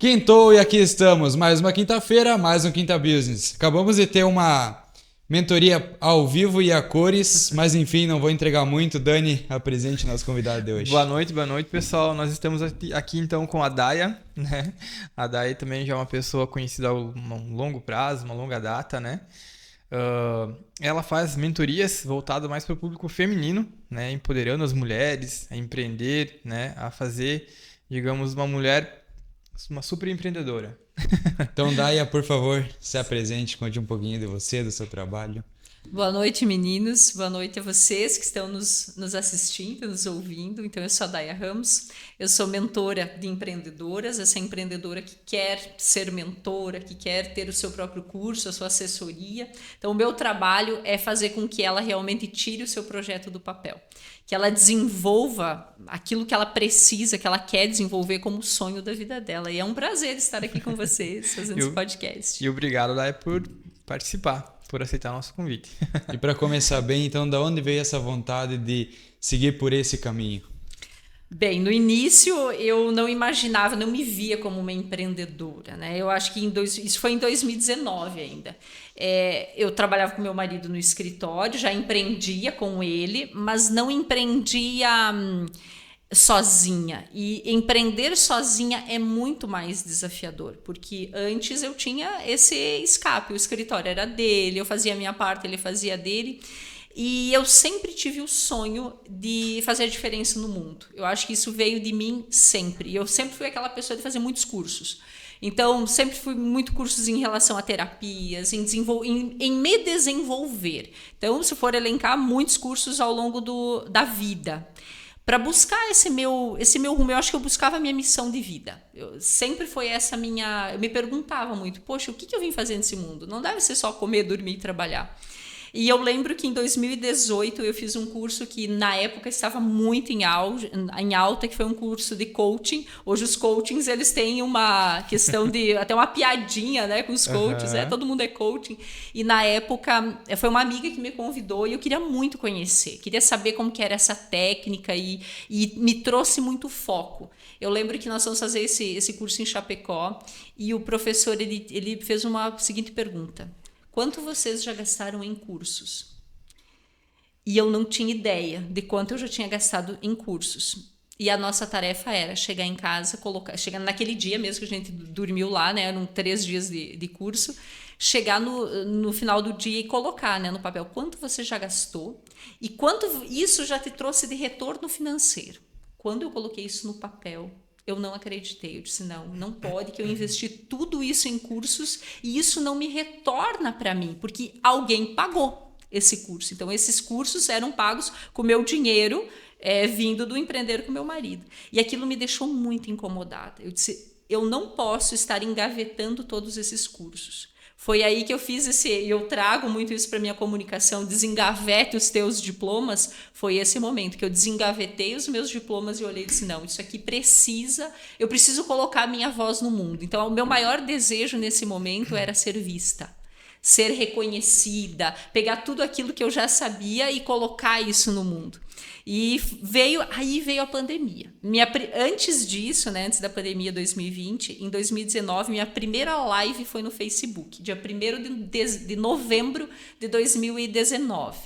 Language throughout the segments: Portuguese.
Quintou e aqui estamos, mais uma quinta-feira, mais um Quinta Business. Acabamos de ter uma mentoria ao vivo e a cores, mas enfim, não vou entregar muito. Dani, apresente nosso convidado de hoje. Boa noite, pessoal. Nós estamos aqui então com a Daya, né? A Daya também já é uma pessoa conhecida há um longo prazo, uma longa data, né? Ela faz mentorias voltadas mais para o público feminino, né? Empoderando as mulheres a empreender, né? A fazer, digamos, uma mulher uma super empreendedora. Então, Daya, por favor, se apresente, conte um pouquinho de você, do seu trabalho. Boa noite, meninos. Boa noite a vocês que estão nos assistindo, nos ouvindo. Então, eu sou a Daya Ramos, eu sou mentora de empreendedoras, essa empreendedora que quer ser mentora, que quer ter o seu próprio curso, a sua assessoria. Então, o meu trabalho é fazer com que ela realmente tire o seu projeto do papel, que ela desenvolva aquilo que ela precisa, que ela quer desenvolver como sonho da vida dela. E é um prazer estar aqui com vocês, fazendo esse podcast. E obrigado, Daya, por participar, por aceitar nosso convite. E para começar bem, então, da onde veio essa vontade de seguir por esse caminho? Bem, no início eu não imaginava, não me via como uma empreendedora, né? Eu acho que isso foi em 2019 ainda. Eu trabalhava com meu marido no escritório, já empreendia com ele, mas não empreendia sozinha. E empreender sozinha é muito mais desafiador, porque antes eu tinha esse escape, o escritório era dele, eu fazia a minha parte, ele fazia a dele. E eu sempre tive o sonho de fazer a diferença no mundo. Eu acho que isso veio de mim sempre. Eu sempre fui aquela pessoa de fazer muitos cursos. Então, sempre fui muito cursos em relação a terapias, em me desenvolver. Então, se for elencar, muitos cursos ao longo da vida. Para buscar esse meu rumo, eu acho que eu buscava a minha missão de vida. Sempre foi essa minha... Eu me perguntava muito, poxa, o que eu vim fazer nesse mundo? Não deve ser só comer, dormir e trabalhar. E eu lembro que em 2018 eu fiz um curso que na época estava muito em alta, que foi um curso de coaching. Hoje os coachings, eles têm uma questão de... até uma piadinha, né, com os coaches, todo mundo é coaching. E na época foi uma amiga que me convidou e eu queria muito conhecer. Queria saber como que era essa técnica e me trouxe muito foco. Eu lembro que nós fomos fazer esse curso em Chapecó e o professor ele fez uma seguinte pergunta: quanto vocês já gastaram em cursos? E eu não tinha ideia de quanto eu já tinha gastado em cursos. E a nossa tarefa era chegar em casa, chegar naquele dia mesmo que a gente dormiu lá, né? Eram 3 dias de curso. Chegar no final do dia e colocar, né, no papel quanto você já gastou e quanto isso já te trouxe de retorno financeiro. Quando eu coloquei isso no papel, eu não acreditei. Eu disse, não pode, que eu investi tudo isso em cursos e isso não me retorna para mim, porque alguém pagou esse curso. Então, esses cursos eram pagos com o meu dinheiro, vindo do empreender com meu marido. E aquilo me deixou muito incomodada. Eu disse, eu não posso estar engavetando todos esses cursos. Foi aí que eu fiz eu trago muito isso para minha comunicação, desengavete os teus diplomas. Foi esse momento que eu desengavetei os meus diplomas e olhei e disse, não, isso aqui eu preciso colocar a minha voz no mundo. Então, o meu maior desejo nesse momento era ser vista, ser reconhecida, pegar tudo aquilo que eu já sabia e colocar isso no mundo. E aí veio a pandemia. Antes disso, né, antes da pandemia 2020, em 2019, minha primeira live foi no Facebook, dia 1º de novembro de 2019.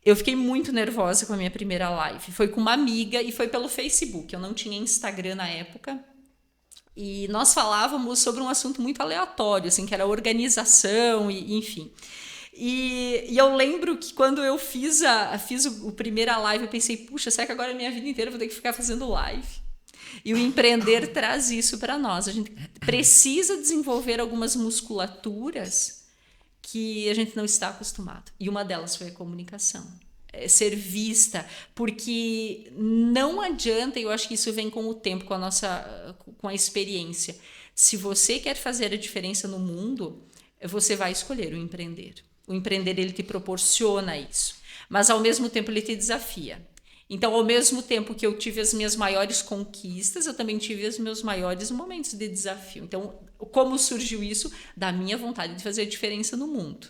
Eu fiquei muito nervosa com a minha primeira live. Foi com uma amiga e foi pelo Facebook. Eu não tinha Instagram na época. E nós falávamos sobre um assunto muito aleatório, assim, que era organização e enfim. E eu lembro que quando eu fiz a primeira live, eu pensei, puxa, será que agora a minha vida inteira eu vou ter que ficar fazendo live? E o empreender traz isso para nós. A gente precisa desenvolver algumas musculaturas que a gente não está acostumado. E uma delas foi a comunicação. Ser vista, porque não adianta, eu acho que isso vem com o tempo, com a experiência. Se você quer fazer a diferença no mundo, você vai escolher o empreender. O empreender, ele te proporciona isso, mas ao mesmo tempo ele te desafia. Então, ao mesmo tempo que eu tive as minhas maiores conquistas, eu também tive os meus maiores momentos de desafio. Então, como surgiu isso? Da minha vontade de fazer a diferença no mundo.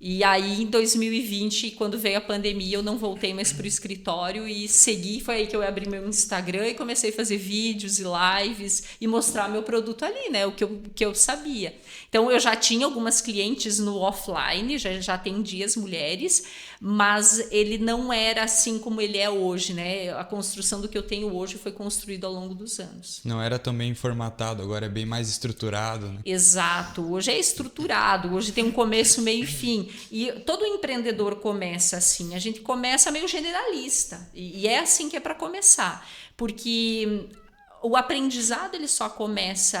E aí, em 2020, quando veio a pandemia, eu não voltei mais para o escritório e segui. Foi aí que eu abri meu Instagram e comecei a fazer vídeos e lives e mostrar meu produto ali, né? O que eu sabia. Então, eu já tinha algumas clientes no offline, já atendia as mulheres, mas ele não era assim como ele é hoje, né? A construção do que eu tenho hoje foi construída ao longo dos anos. Não era tão bem formatado, agora é bem mais estruturado, né? Exato, hoje é estruturado, hoje tem um começo, meio e fim. E todo empreendedor começa assim, a gente começa meio generalista, e é assim que é para começar, porque o aprendizado ele só acontece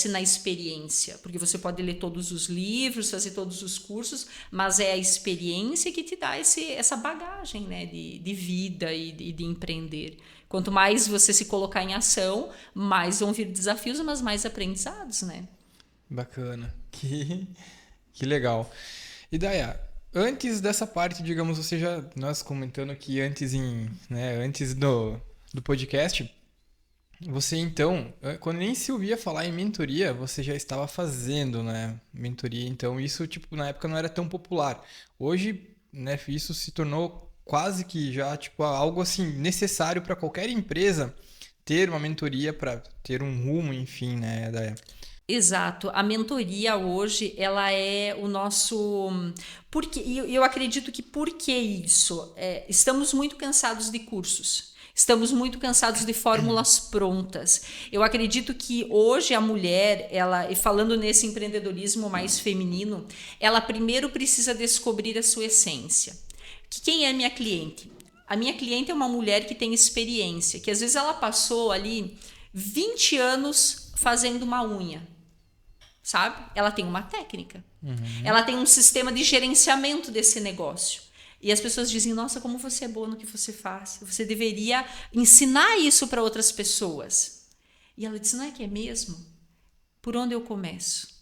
na experiência, porque você pode ler todos os livros, fazer todos os cursos, mas é a experiência que te dá essa bagagem, né, de vida e de empreender. Quanto mais você se colocar em ação, mais vão vir desafios, mas mais aprendizados, né? Bacana. Que legal. E Daya, antes dessa parte, digamos, nós comentando aqui antes do podcast, você então, quando nem se ouvia falar em mentoria, você já estava fazendo, né, mentoria. Então isso, tipo, na época não era tão popular. Hoje, né, isso se tornou quase que já, tipo, algo assim necessário para qualquer empresa ter uma mentoria para ter um rumo, enfim, né, Daya? Exato. A mentoria hoje, ela é o nosso... E eu acredito que por que isso? Estamos muito cansados de cursos. Estamos muito cansados de fórmulas prontas. Eu acredito que hoje a mulher, e falando nesse empreendedorismo mais feminino, ela primeiro precisa descobrir a sua essência. Quem é minha cliente? A minha cliente é uma mulher que tem experiência, que às vezes ela passou ali 20 anos fazendo uma unha. Sabe? Ela tem uma técnica. Ela tem um sistema de gerenciamento desse negócio. E as pessoas dizem, nossa, como você é boa no que você faz. Você deveria ensinar isso para outras pessoas. E ela diz, não é que é mesmo? Por onde eu começo?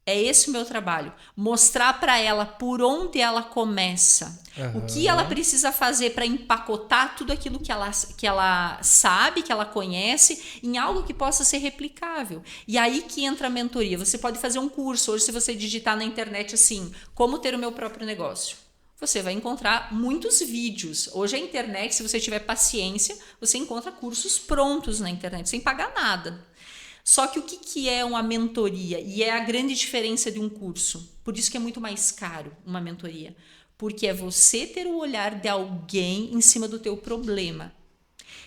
É esse o meu trabalho. Mostrar para ela por onde ela começa. O que ela precisa fazer para empacotar tudo aquilo que ela sabe, que ela conhece, em algo que possa ser replicável. E aí que entra a mentoria. Você pode fazer um curso. Hoje, se você digitar na internet assim, como ter o meu próprio negócio, você vai encontrar muitos vídeos. Hoje a internet, se você tiver paciência, você encontra cursos prontos na internet, sem pagar nada. Só que o que é uma mentoria? E é a grande diferença de um curso. Por isso que é muito mais caro uma mentoria. Porque é você ter o olhar de alguém em cima do teu problema.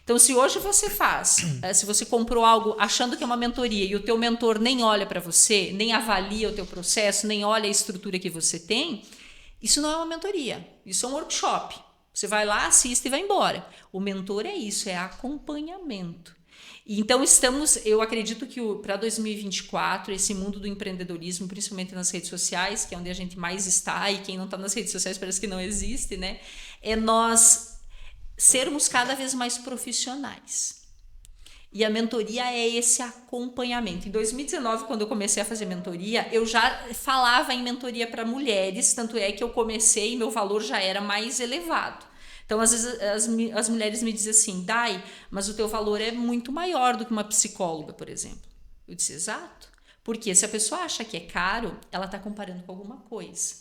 Então, se hoje se você comprou algo achando que é uma mentoria e o teu mentor nem olha para você, nem avalia o teu processo, nem olha a estrutura que você tem, isso não é uma mentoria. Isso é um workshop. Você vai lá, assiste e vai embora. O mentor é isso, é acompanhamento. Então, eu acredito que para 2024, esse mundo do empreendedorismo, principalmente nas redes sociais, que é onde a gente mais está, e quem não está nas redes sociais parece que não existe, né? É nós sermos cada vez mais profissionais. E a mentoria é esse acompanhamento. Em 2019, quando eu comecei a fazer mentoria, eu já falava em mentoria para mulheres, tanto é que eu comecei e meu valor já era mais elevado. Então, às vezes, as mulheres me dizem assim, Dai, mas o teu valor é muito maior do que uma psicóloga, por exemplo. Eu disse, exato. Porque se a pessoa acha que é caro, ela está comparando com alguma coisa.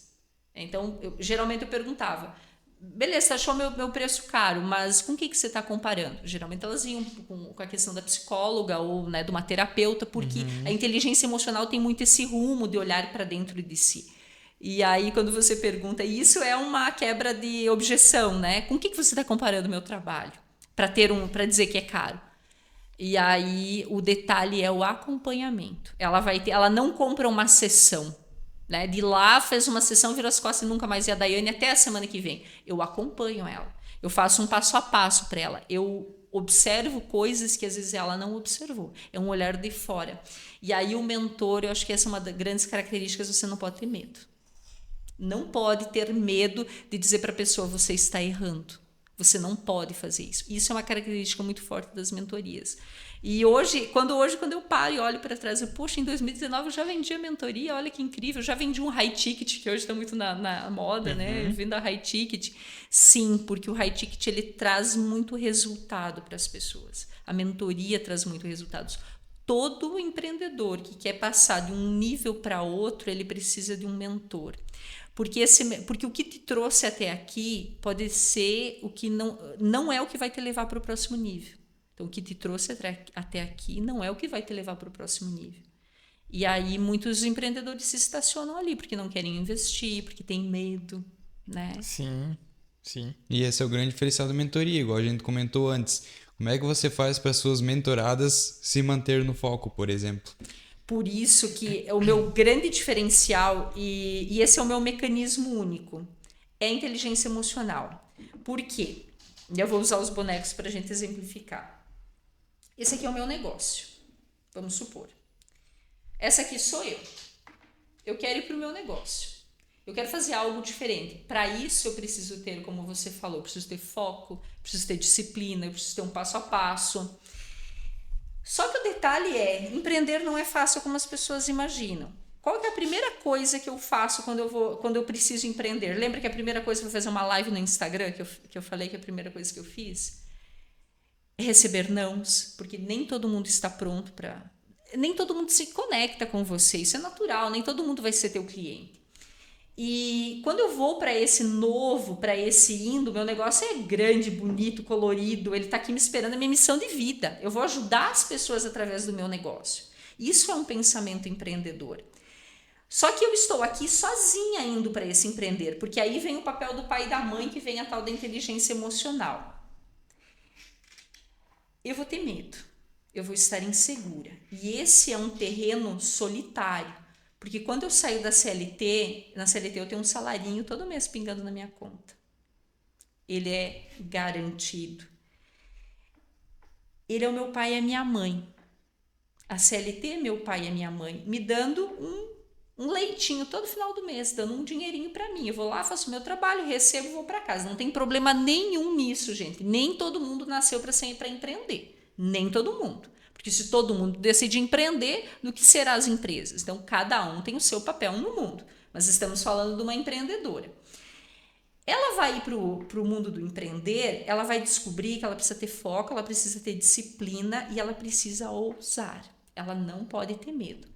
Então, geralmente eu perguntava, beleza, você achou meu preço caro, mas com o que você está comparando? Geralmente elas iam com a questão da psicóloga ou, né, de uma terapeuta, porque a inteligência emocional tem muito esse rumo de olhar para dentro de si. E aí, quando você pergunta, isso é uma quebra de objeção, né? Com o que você está comparando o meu trabalho? Para dizer que é caro. E aí, o detalhe é o acompanhamento. Ela não compra uma sessão, né? De lá, fez uma sessão, virou as costas e nunca mais ia a Daiane até a semana que vem. Eu acompanho ela. Eu faço um passo a passo para ela. Eu observo coisas que às vezes ela não observou. É um olhar de fora. E aí, o mentor, eu acho que essa é uma das grandes características, você não pode ter medo. Não pode ter medo de dizer para a pessoa, você está errando. Você não pode fazer isso. Isso é uma característica muito forte das mentorias. E hoje, quando eu paro e olho para trás, poxa, em 2019 eu já vendi a mentoria, olha que incrível, eu já vendi um high ticket, que hoje está muito na moda, né? Vendo a high ticket. Sim, porque o high ticket ele traz muito resultado para as pessoas. A mentoria traz muito resultados. Todo empreendedor que quer passar de um nível para outro, ele precisa de um mentor. Porque o que te trouxe até aqui pode ser o que não é o que vai te levar para o próximo nível. Então, o que te trouxe até aqui não é o que vai te levar para o próximo nível. E aí, muitos empreendedores se estacionam ali, porque não querem investir, porque têm medo, né? Sim, sim. E esse é o grande diferencial da mentoria, igual a gente comentou antes. Como é que você faz para suas mentoradas se manter no foco, por exemplo? Por isso que o meu grande diferencial, e esse é o meu mecanismo único, é a inteligência emocional. Por quê? Eu vou usar os bonecos para a gente exemplificar. Esse aqui é o meu negócio, vamos supor. Essa aqui sou eu. Eu quero ir para o meu negócio. Eu quero fazer algo diferente. Para isso, eu preciso ter, como você falou, eu preciso ter foco, preciso ter disciplina, eu preciso ter um passo a passo. Só que o detalhe é, empreender não é fácil como as pessoas imaginam. Qual que é a primeira coisa que eu faço quando eu preciso empreender? Lembra que a primeira coisa foi fazer uma live no Instagram, que eu falei que a primeira coisa que eu fiz? É receber nãos, porque nem todo mundo está pronto para... Nem todo mundo se conecta com você, isso é natural, nem todo mundo vai ser teu cliente. E quando eu vou para esse novo, para esse indo, meu negócio é grande, bonito, colorido, ele está aqui me esperando, é minha missão de vida. Eu vou ajudar as pessoas através do meu negócio. Isso é um pensamento empreendedor. Só que eu estou aqui sozinha indo para esse empreender, porque aí vem o papel do pai e da mãe, que vem a tal da inteligência emocional. Eu vou ter medo, eu vou estar insegura. E esse é um terreno solitário. Porque quando eu saio da CLT, na CLT eu tenho um salarinho todo mês pingando na minha conta. Ele é garantido. Ele é o meu pai e a minha mãe. A CLT é meu pai e a minha mãe, me dando um leitinho todo final do mês, dando um dinheirinho para mim. Eu vou lá, faço meu trabalho, recebo e vou para casa. Não tem problema nenhum nisso, gente. Nem todo mundo nasceu para empreender. Nem todo mundo. Porque se todo mundo decidir empreender, do que serão as empresas? Então, cada um tem o seu papel no mundo. Mas estamos falando de uma empreendedora. Ela vai ir para o mundo do empreender, ela vai descobrir que ela precisa ter foco, ela precisa ter disciplina e ela precisa ousar. Ela não pode ter medo.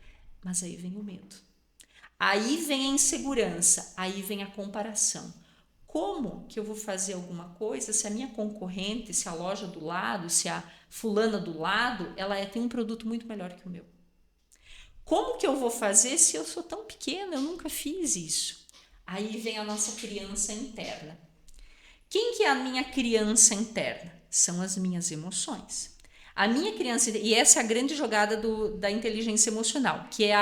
Mas aí vem o medo. Aí vem a insegurança, aí vem a comparação. Como que eu vou fazer alguma coisa se a minha concorrente, se a loja do lado, se a fulana do lado, ela tem um produto muito melhor que o meu? Como que eu vou fazer se eu sou tão pequena? Eu nunca fiz isso. Aí vem a nossa criança interna. Quem que é a minha criança interna? São as minhas emoções. A minha criança, e essa é a grande jogada da inteligência emocional, que é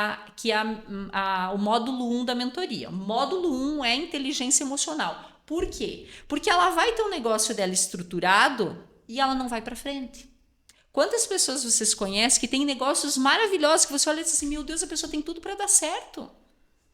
o módulo 1 da mentoria. O módulo 1 é inteligência emocional. Por quê? Porque ela vai ter um negócio dela estruturado e ela não vai para frente. Quantas pessoas vocês conhecem que têm negócios maravilhosos que você olha e diz assim, meu Deus, a pessoa tem tudo para dar certo.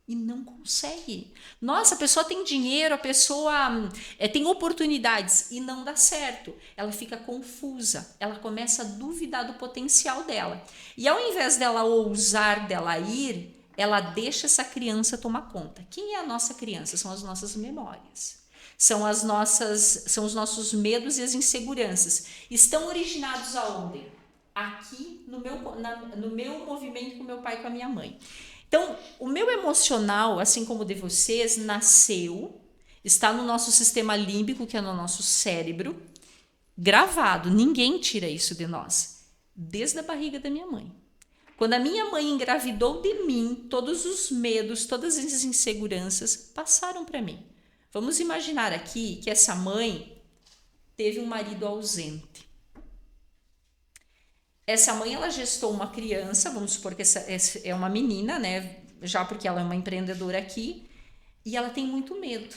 E não consegue. Nossa, a pessoa tem dinheiro, a pessoa tem oportunidades e não dá certo. Ela fica confusa, ela começa a duvidar do potencial dela. E ao invés dela ousar, dela ir, ela deixa essa criança tomar conta. Quem é a nossa criança? São as nossas memórias. São os nossos medos e as inseguranças. Estão originados aonde? Aqui no meu movimento com meu pai e com a minha mãe. Então, o meu emocional, assim como o de vocês, está no nosso sistema límbico, que é no nosso cérebro, gravado. Ninguém tira isso de nós, desde a barriga da minha mãe. Quando a minha mãe engravidou de mim, todos os medos, todas as inseguranças passaram para mim. Vamos imaginar aqui que essa mãe teve um marido ausente. Essa mãe, ela gestou uma criança, vamos supor que essa é uma menina, né? Já porque ela é uma empreendedora aqui, e ela tem muito medo.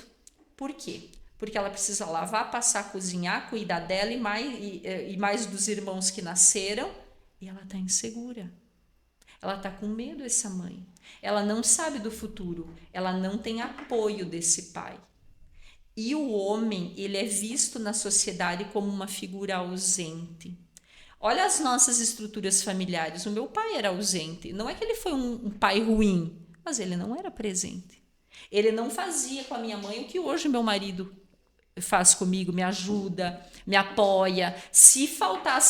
Por quê? Porque ela precisa lavar, passar, cozinhar, cuidar dela e mais dos irmãos que nasceram, e ela está insegura. Ela está com medo, essa mãe. Ela não sabe do futuro, ela não tem apoio desse pai. E o homem, ele é visto na sociedade como uma figura ausente. Olha as nossas estruturas familiares. O meu pai era ausente. Não é que ele foi um pai ruim, mas ele não era presente. Ele não fazia com a minha mãe o que hoje meu marido faz comigo, me ajuda, me apoia. Se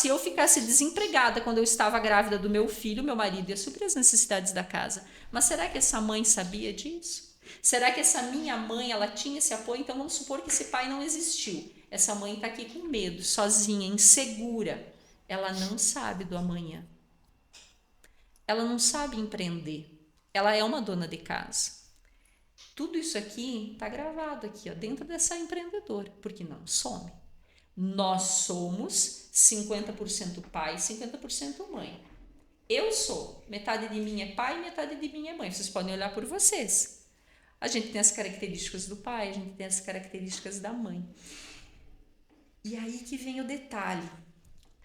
eu ficasse desempregada quando eu estava grávida do meu filho, meu marido ia suprir as necessidades da casa. Mas será que essa mãe sabia disso? Será que essa minha mãe, ela tinha esse apoio? Então vamos supor que esse pai não existiu. Essa mãe está aqui com medo, sozinha, insegura. Ela não sabe do amanhã. Ela não sabe empreender. Ela é uma dona de casa. Tudo isso aqui está gravado aqui, ó, dentro dessa empreendedora, porque não some. Nós somos 50% pai, 50% mãe. Eu sou. Metade de mim é pai, metade de mim é mãe. Vocês podem olhar por vocês. A gente tem as características do pai, a gente tem as características da mãe. E aí que vem o detalhe.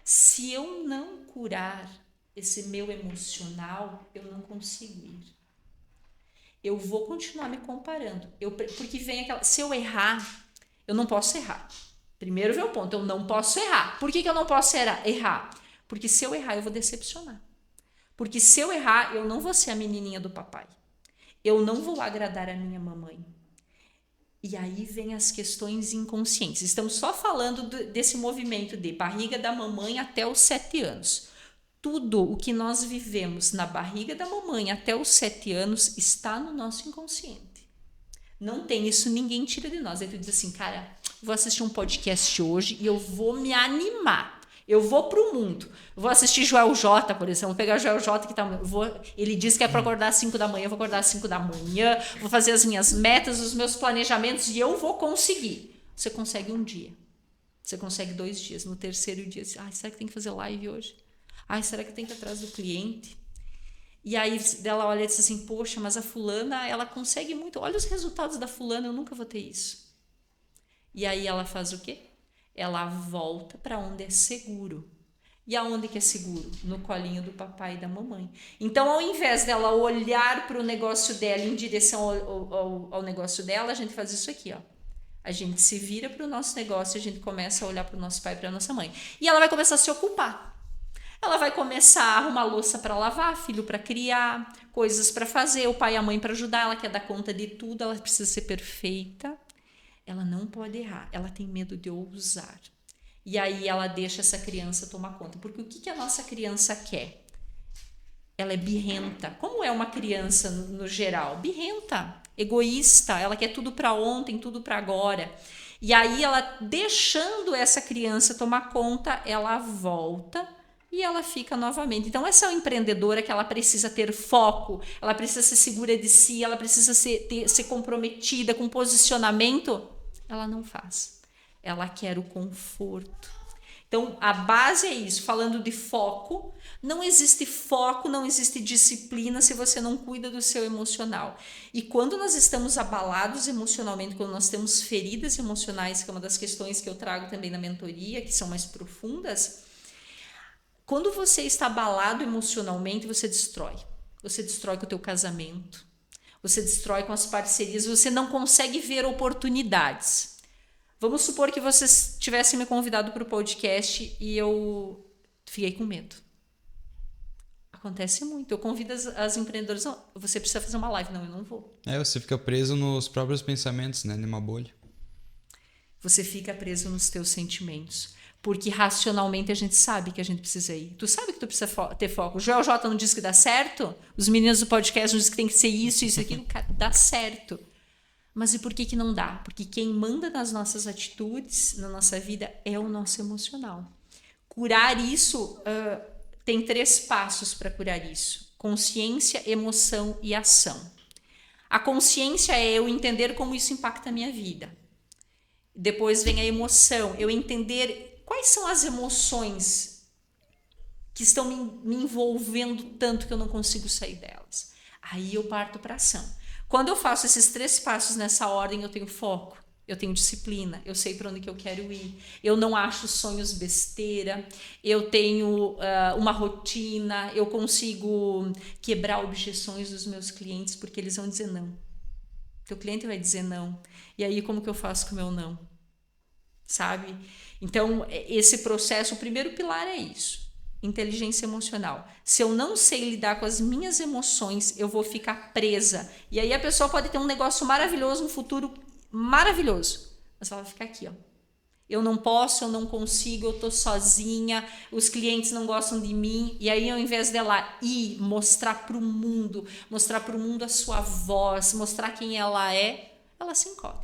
Se eu não curar esse meu emocional, eu não consigo ir. Eu vou continuar me comparando. Porque vem aquela... Se eu errar, eu não posso errar. Primeiro vem o ponto, eu não posso errar. Por que eu não posso errar? Porque se eu errar, eu vou decepcionar. Porque se eu errar, eu não vou ser a menininha do papai. Eu não vou agradar a minha mamãe. E aí vem as questões inconscientes. Estamos só falando desse movimento de barriga da mamãe até os 7 anos. Tudo o que nós vivemos na barriga da mamãe até os 7 anos está no nosso inconsciente. Não tem isso, ninguém tira de nós. Aí tu diz assim, cara, vou assistir um podcast hoje e eu vou me animar. Eu vou pro mundo. Vou assistir Joel J, por exemplo. Vou pegar o Joel J que tá. Ele diz que é para acordar às 5 da manhã. Eu vou acordar às 5 da manhã. Vou fazer as minhas metas, os meus planejamentos e eu vou conseguir. Você consegue um dia. Você consegue 2 dias. No terceiro dia, será que tem que fazer live hoje? Será que tem que ir atrás do cliente? E aí ela olha e diz assim, poxa, mas a fulana, ela consegue muito. Olha os resultados da fulana, eu nunca vou ter isso. E aí ela faz o quê? Ela volta para onde é seguro. E aonde que é seguro? No colinho do papai e da mamãe. Então, ao invés dela olhar para o negócio dela em direção ao negócio dela, a gente faz isso aqui, ó. A gente se vira para o nosso negócio e a gente começa a olhar para o nosso pai e para a nossa mãe. E ela vai começar a se ocupar. Ela vai começar a arrumar louça para lavar, filho para criar, coisas para fazer, o pai e a mãe para ajudar. Ela quer dar conta de tudo, ela precisa ser perfeita. Ela não pode errar, ela tem medo de ousar. E aí ela deixa essa criança tomar conta. Porque o que a nossa criança quer? Ela é birrenta. Como é uma criança no geral? Birrenta, egoísta, ela quer tudo para ontem, tudo para agora. E aí ela, deixando essa criança tomar conta, ela volta e ela fica novamente. Então essa é uma empreendedora que ela precisa ter foco, ela precisa ser segura de si, ela precisa ser comprometida com posicionamento. Ela não faz. Ela quer o conforto. Então, a base é isso. Falando de foco, não existe foco, não existe disciplina se você não cuida do seu emocional. E quando nós estamos abalados emocionalmente, quando nós temos feridas emocionais, que é uma das questões que eu trago também na mentoria, que são mais profundas, quando você está abalado emocionalmente, você destrói. Você destrói com o teu casamento. Você destrói com as parcerias, você não consegue ver oportunidades. Vamos supor que vocês tivessem me convidado para o podcast e eu fiquei com medo. Acontece muito. Eu convido as empreendedoras, não, você precisa fazer uma live. Não, eu não vou. Você fica preso nos próprios pensamentos, né? Numa bolha. Você fica preso nos teus sentimentos. Porque racionalmente a gente sabe que a gente precisa ir. Tu sabe que tu precisa ter foco. O Joel J não diz que dá certo? Os meninos do podcast não dizem que tem que ser isso, aquilo. Cara, dá certo. Mas e por que não dá? Porque quem manda nas nossas atitudes, na nossa vida, é o nosso emocional. Curar isso, tem 3 passos para curar isso. Consciência, emoção e ação. A consciência é eu entender como isso impacta a minha vida. Depois vem a emoção, eu entender quais são as emoções que estão me envolvendo tanto que eu não consigo sair delas. Aí eu parto para ação. Quando eu faço esses 3 passos nessa ordem, eu tenho foco, eu tenho disciplina, eu sei para onde que eu quero ir, eu não acho sonhos besteira, eu tenho uma rotina, eu consigo quebrar objeções dos meus clientes, porque eles vão dizer não. Teu cliente vai dizer não. E aí como que eu faço com o meu não? Sabe? Então, esse processo, o primeiro pilar é isso. Inteligência emocional. Se eu não sei lidar com as minhas emoções, eu vou ficar presa. E aí a pessoa pode ter um negócio maravilhoso, um futuro maravilhoso, mas ela fica aqui, ó. Eu não posso, eu não consigo, eu tô sozinha, os clientes não gostam de mim. E aí, ao invés dela ir mostrar pro mundo a sua voz, mostrar quem ela se encolhe.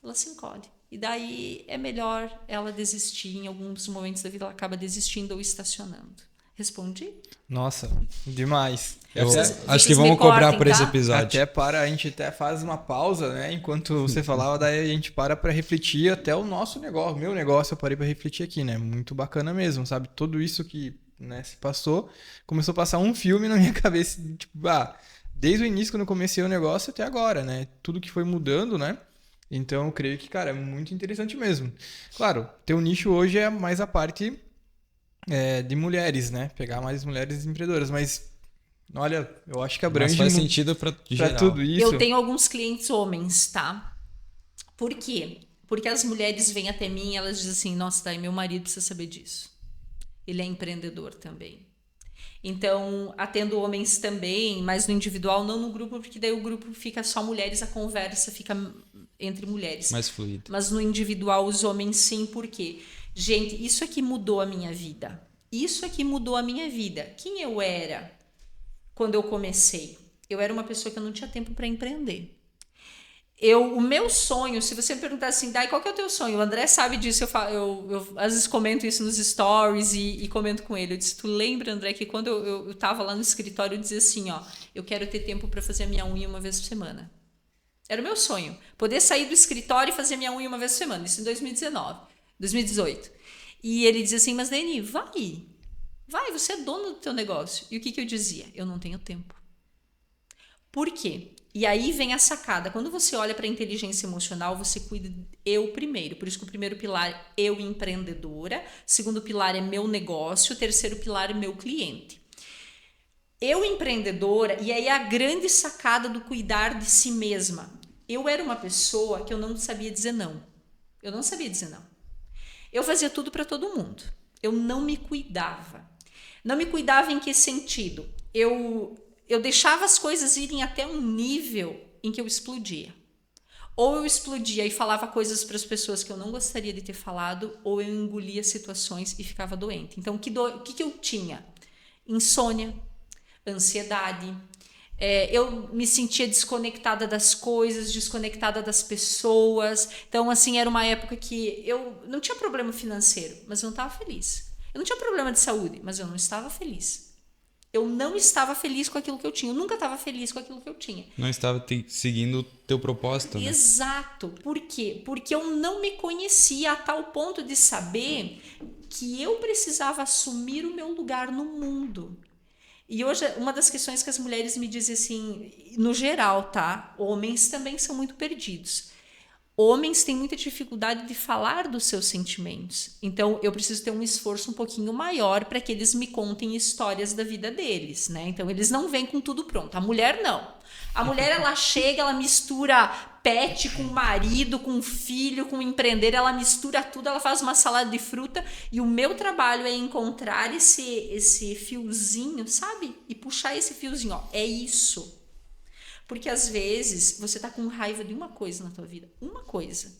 Ela se encolhe. E daí é melhor ela desistir. Em alguns momentos da vida ela acaba desistindo ou estacionando. Respondi? Nossa, demais. Acho que vamos cobrar por esse episódio. A gente até faz uma pausa, né? Enquanto você falava, daí a gente para refletir até o nosso negócio. Meu negócio eu parei para refletir aqui, né? Muito bacana mesmo, sabe? Tudo isso que, né, se passou, começou a passar um filme na minha cabeça, tipo, desde o início quando eu comecei o negócio até agora, né? Tudo que foi mudando, né? Então eu creio que, cara, é muito interessante mesmo. Claro, teu nicho hoje é mais a parte de mulheres, né? Pegar mais mulheres empreendedoras, mas olha, eu acho que abrange faz sentido para tudo isso. Eu tenho alguns clientes homens, tá? Por quê? Porque as mulheres vêm até mim e elas dizem assim, nossa, meu marido precisa saber disso. Ele é empreendedor também. Então, atendo homens também, mas no individual, não no grupo, porque daí o grupo fica só mulheres, a conversa fica entre mulheres. Mais fluido. Mas no individual, os homens sim, por quê? Gente, isso aqui mudou a minha vida. Isso aqui mudou a minha vida. Quem eu era quando eu comecei? Eu era uma pessoa que eu não tinha tempo para empreender. O meu sonho, se você me perguntar assim, Dai, qual que é o teu sonho? O André sabe disso, eu às vezes comento isso nos stories e comento com ele. Eu disse, tu lembra, André, que quando eu tava lá no escritório, eu dizia assim, ó, eu quero ter tempo para fazer a minha unha uma vez por semana. Era o meu sonho. Poder sair do escritório e fazer a minha unha uma vez por semana. Isso em 2018. E ele dizia assim, mas Dani, vai, você é dono do teu negócio. E o que eu dizia? Eu não tenho tempo. Por quê? E aí vem a sacada. Quando você olha para a inteligência emocional, você cuida eu primeiro. Por isso que o primeiro pilar é eu empreendedora. O segundo pilar é meu negócio. O terceiro pilar é meu cliente. Eu empreendedora, e aí a grande sacada do cuidar de si mesma. Eu era uma pessoa que eu não sabia dizer não. Eu não sabia dizer não. Eu fazia tudo para todo mundo. Eu não me cuidava. Não me cuidava em que sentido? Eu deixava as coisas irem até um nível em que eu explodia. Ou eu explodia e falava coisas para as pessoas que eu não gostaria de ter falado, ou eu engolia situações e ficava doente. Então, o que eu tinha? Insônia, ansiedade. Eu me sentia desconectada das coisas, desconectada das pessoas. Então, assim, era uma época que eu não tinha problema financeiro, mas eu não estava feliz. Eu não tinha problema de saúde, mas eu não estava feliz. Eu não estava feliz com aquilo que eu tinha. Eu nunca estava feliz com aquilo que eu tinha. Não estava seguindo o teu propósito, né? Exato. Por quê? Porque eu não me conhecia a tal ponto de saber que eu precisava assumir o meu lugar no mundo. E hoje, uma das questões que as mulheres me dizem assim, no geral, tá? Homens também são muito perdidos. Homens têm muita dificuldade de falar dos seus sentimentos. Então, eu preciso ter um esforço um pouquinho maior para que eles me contem histórias da vida deles, né? Então, eles não vêm com tudo pronto. A mulher, não. A mulher, ela chega, ela mistura pet com marido, com filho, com empreender, ela mistura tudo, ela faz uma salada de fruta e o meu trabalho é encontrar esse fiozinho, sabe? E puxar esse fiozinho, ó. É isso. Porque às vezes você tá com raiva de uma coisa na tua vida, uma coisa.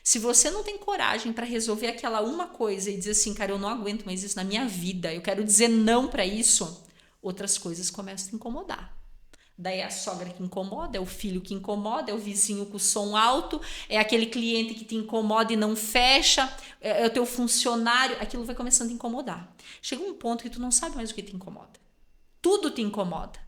Se você não tem coragem para resolver aquela uma coisa e dizer assim, cara, eu não aguento mais isso na minha vida, eu quero dizer não para isso, outras coisas começam a te incomodar. Daí é a sogra que incomoda, é o filho que incomoda, é o vizinho com o som alto, é aquele cliente que te incomoda e não fecha, é o teu funcionário, aquilo vai começando a incomodar. Chega um ponto que tu não sabe mais o que te incomoda. Tudo te incomoda.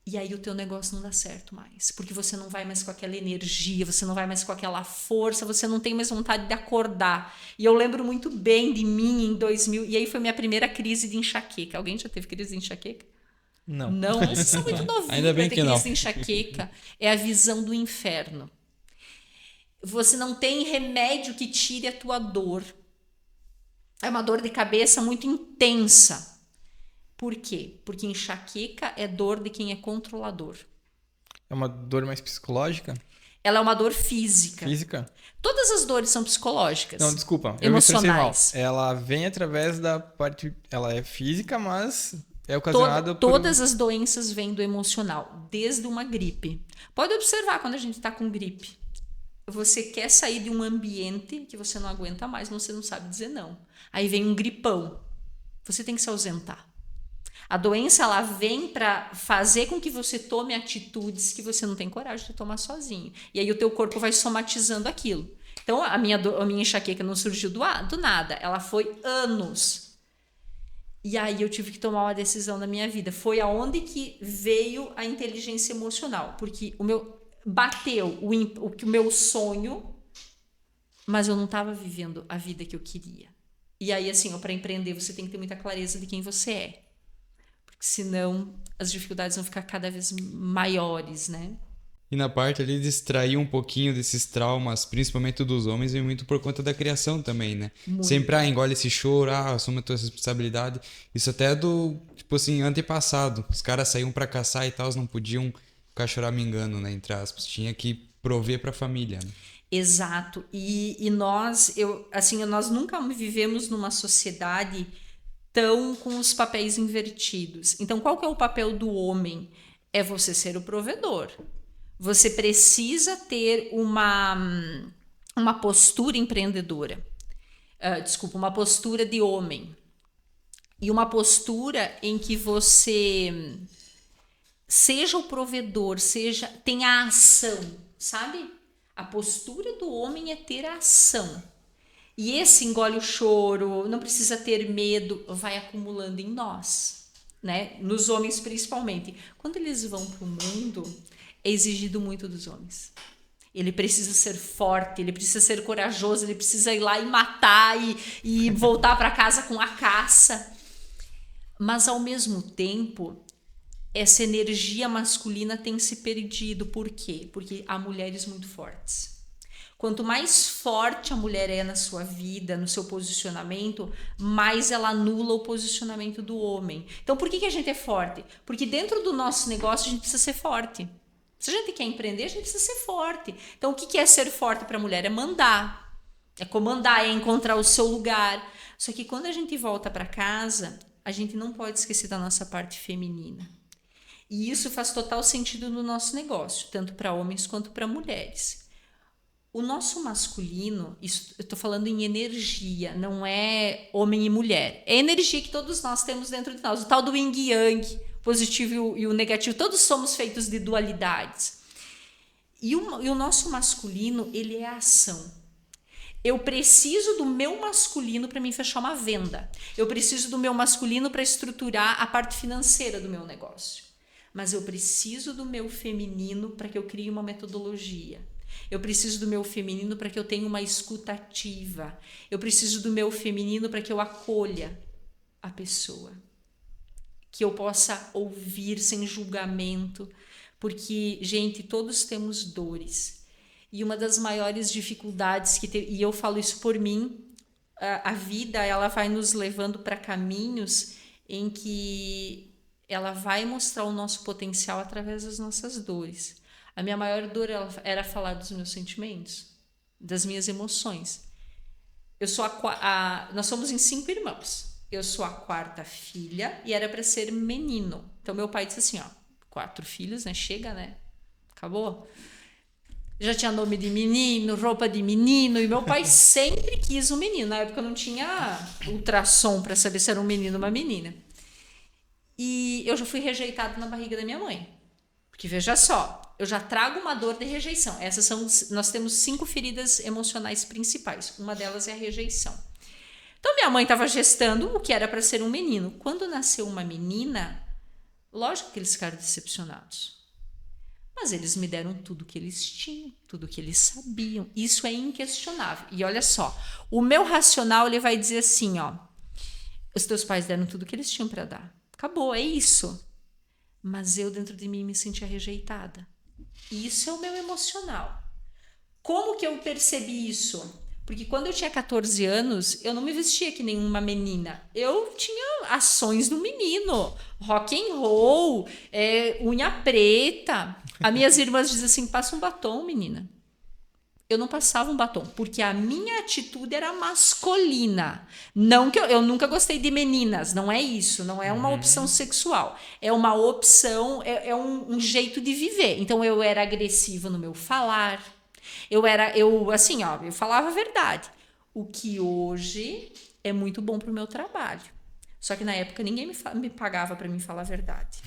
E aí o teu negócio não dá certo mais, porque você não vai mais com aquela energia, você não vai mais com aquela força, você não tem mais vontade de acordar. E eu lembro muito bem de mim em 2000, e aí foi minha primeira crise de enxaqueca. Alguém já teve crise de enxaqueca? Não. Não, vocês são muito novinhos. Ainda bem que não. Crise de enxaqueca é a visão do inferno. Você não tem remédio que tire a tua dor. É uma dor de cabeça muito intensa. Por quê? Porque enxaqueca é dor de quem é controlador. É uma dor mais psicológica? Ela é uma dor física. Física? Todas as dores são psicológicas. Não, desculpa. Eu me expressei mal. Emocionais. Ela vem através da parte... Ela é física, mas é ocasionada por... Todas as doenças vêm do emocional, desde uma gripe. Pode observar quando a gente está com gripe. você quer sair de um ambiente que você não aguenta mais, mas você não sabe dizer não. Aí vem um gripão. Você tem que se ausentar. A doença, ela vem para fazer com que você tome atitudes que você não tem coragem de tomar sozinho. E aí o teu corpo vai somatizando aquilo. Então, a minha enxaqueca não surgiu do nada. Ela foi anos. E aí eu tive que tomar uma decisão na minha vida. Foi aonde que veio a inteligência emocional. Porque bateu o meu sonho, mas eu não estava vivendo a vida que eu queria. E aí, assim, para empreender, você tem que ter muita clareza de quem você é. Porque senão as dificuldades vão ficar cada vez maiores, né? E na parte ali de extrair um pouquinho desses traumas, principalmente dos homens, vem muito por conta da criação também, né? Muito. Sempre, engole esse choro, assume a tua responsabilidade. Isso até é do, tipo assim, antepassado. Os caras saíam pra caçar e tal, não podiam ficar choramingando, né? Entre aspas. Tinha que prover pra família, né? Exato. E nós nunca vivemos numa sociedade tão com os papéis invertidos. Então, qual que é o papel do homem? É você ser o provedor. Você precisa ter uma postura empreendedora. Uma postura de homem. E uma postura em que você seja o provedor, tenha ação, sabe? A postura do homem é ter a ação. E esse engole o choro, não precisa ter medo, vai acumulando em nós, né? Nos homens principalmente. Quando eles vão para o mundo, é exigido muito dos homens. Ele precisa ser forte, ele precisa ser corajoso, ele precisa ir lá e matar e voltar para casa com a caça. Mas, ao mesmo tempo, essa energia masculina tem se perdido. Por quê? Porque há mulheres muito fortes. Quanto mais forte a mulher é na sua vida, no seu posicionamento, mais ela anula o posicionamento do homem. Então, por que a gente é forte? Porque dentro do nosso negócio a gente precisa ser forte. Se a gente quer empreender, a gente precisa ser forte. Então, o que é ser forte para a mulher? É mandar, é comandar, é encontrar o seu lugar. Só que quando a gente volta para casa, a gente não pode esquecer da nossa parte feminina. E isso faz total sentido no nosso negócio, tanto para homens quanto para mulheres. O nosso masculino, isso, eu estou falando em energia, não é homem e mulher. É energia que todos nós temos dentro de nós. O tal do yin e yang, positivo e o negativo, todos somos feitos de dualidades. E o nosso masculino, ele é a ação. Eu preciso do meu masculino para mim fechar uma venda. Eu preciso do meu masculino para estruturar a parte financeira do meu negócio. Mas eu preciso do meu feminino para que eu crie uma metodologia. Eu preciso do meu feminino para que eu tenha uma escuta ativa. Eu preciso do meu feminino para que eu acolha a pessoa. Que eu possa ouvir sem julgamento. Porque, gente, todos temos dores. E uma das maiores dificuldades e eu falo isso por mim, a vida ela vai nos levando para caminhos em que ela vai mostrar o nosso potencial através das nossas dores. A minha maior dor era falar dos meus sentimentos, das minhas emoções. Nós somos em 5 irmãos. Eu sou a 4ª filha e era para ser menino. Então meu pai disse assim, 4 filhos, né? Chega, né? Acabou. Já tinha nome de menino, roupa de menino, e meu pai sempre quis um menino. Na época não tinha ultrassom para saber se era um menino ou uma menina. E eu já fui rejeitada na barriga da minha mãe. Porque veja só, eu já trago uma dor de rejeição. Nós temos 5 feridas emocionais principais. Uma delas é a rejeição. Então minha mãe estava gestando o que era para ser um menino. Quando nasceu uma menina, lógico que eles ficaram decepcionados. Mas eles me deram tudo que eles tinham, tudo que eles sabiam. Isso é inquestionável. E olha só, o meu racional ele vai dizer assim, os teus pais deram tudo que eles tinham para dar. Acabou, é isso. Mas eu dentro de mim me sentia rejeitada. E isso é o meu emocional. Como que eu percebi isso? Porque quando eu tinha 14 anos, eu não me vestia que nenhuma menina. Eu tinha ações do menino. Rock and roll, unha preta. As minhas irmãs dizem assim, passa um batom, menina. Eu não passava um batom, porque a minha atitude era masculina. Não que eu nunca gostei de meninas, não é isso, não é uma opção sexual. É uma opção, é um jeito de viver. Então eu era agressiva no meu falar, Assim, ó, eu falava a verdade. O que hoje é muito bom pro meu trabalho. Só que na época ninguém me pagava para mim falar a verdade.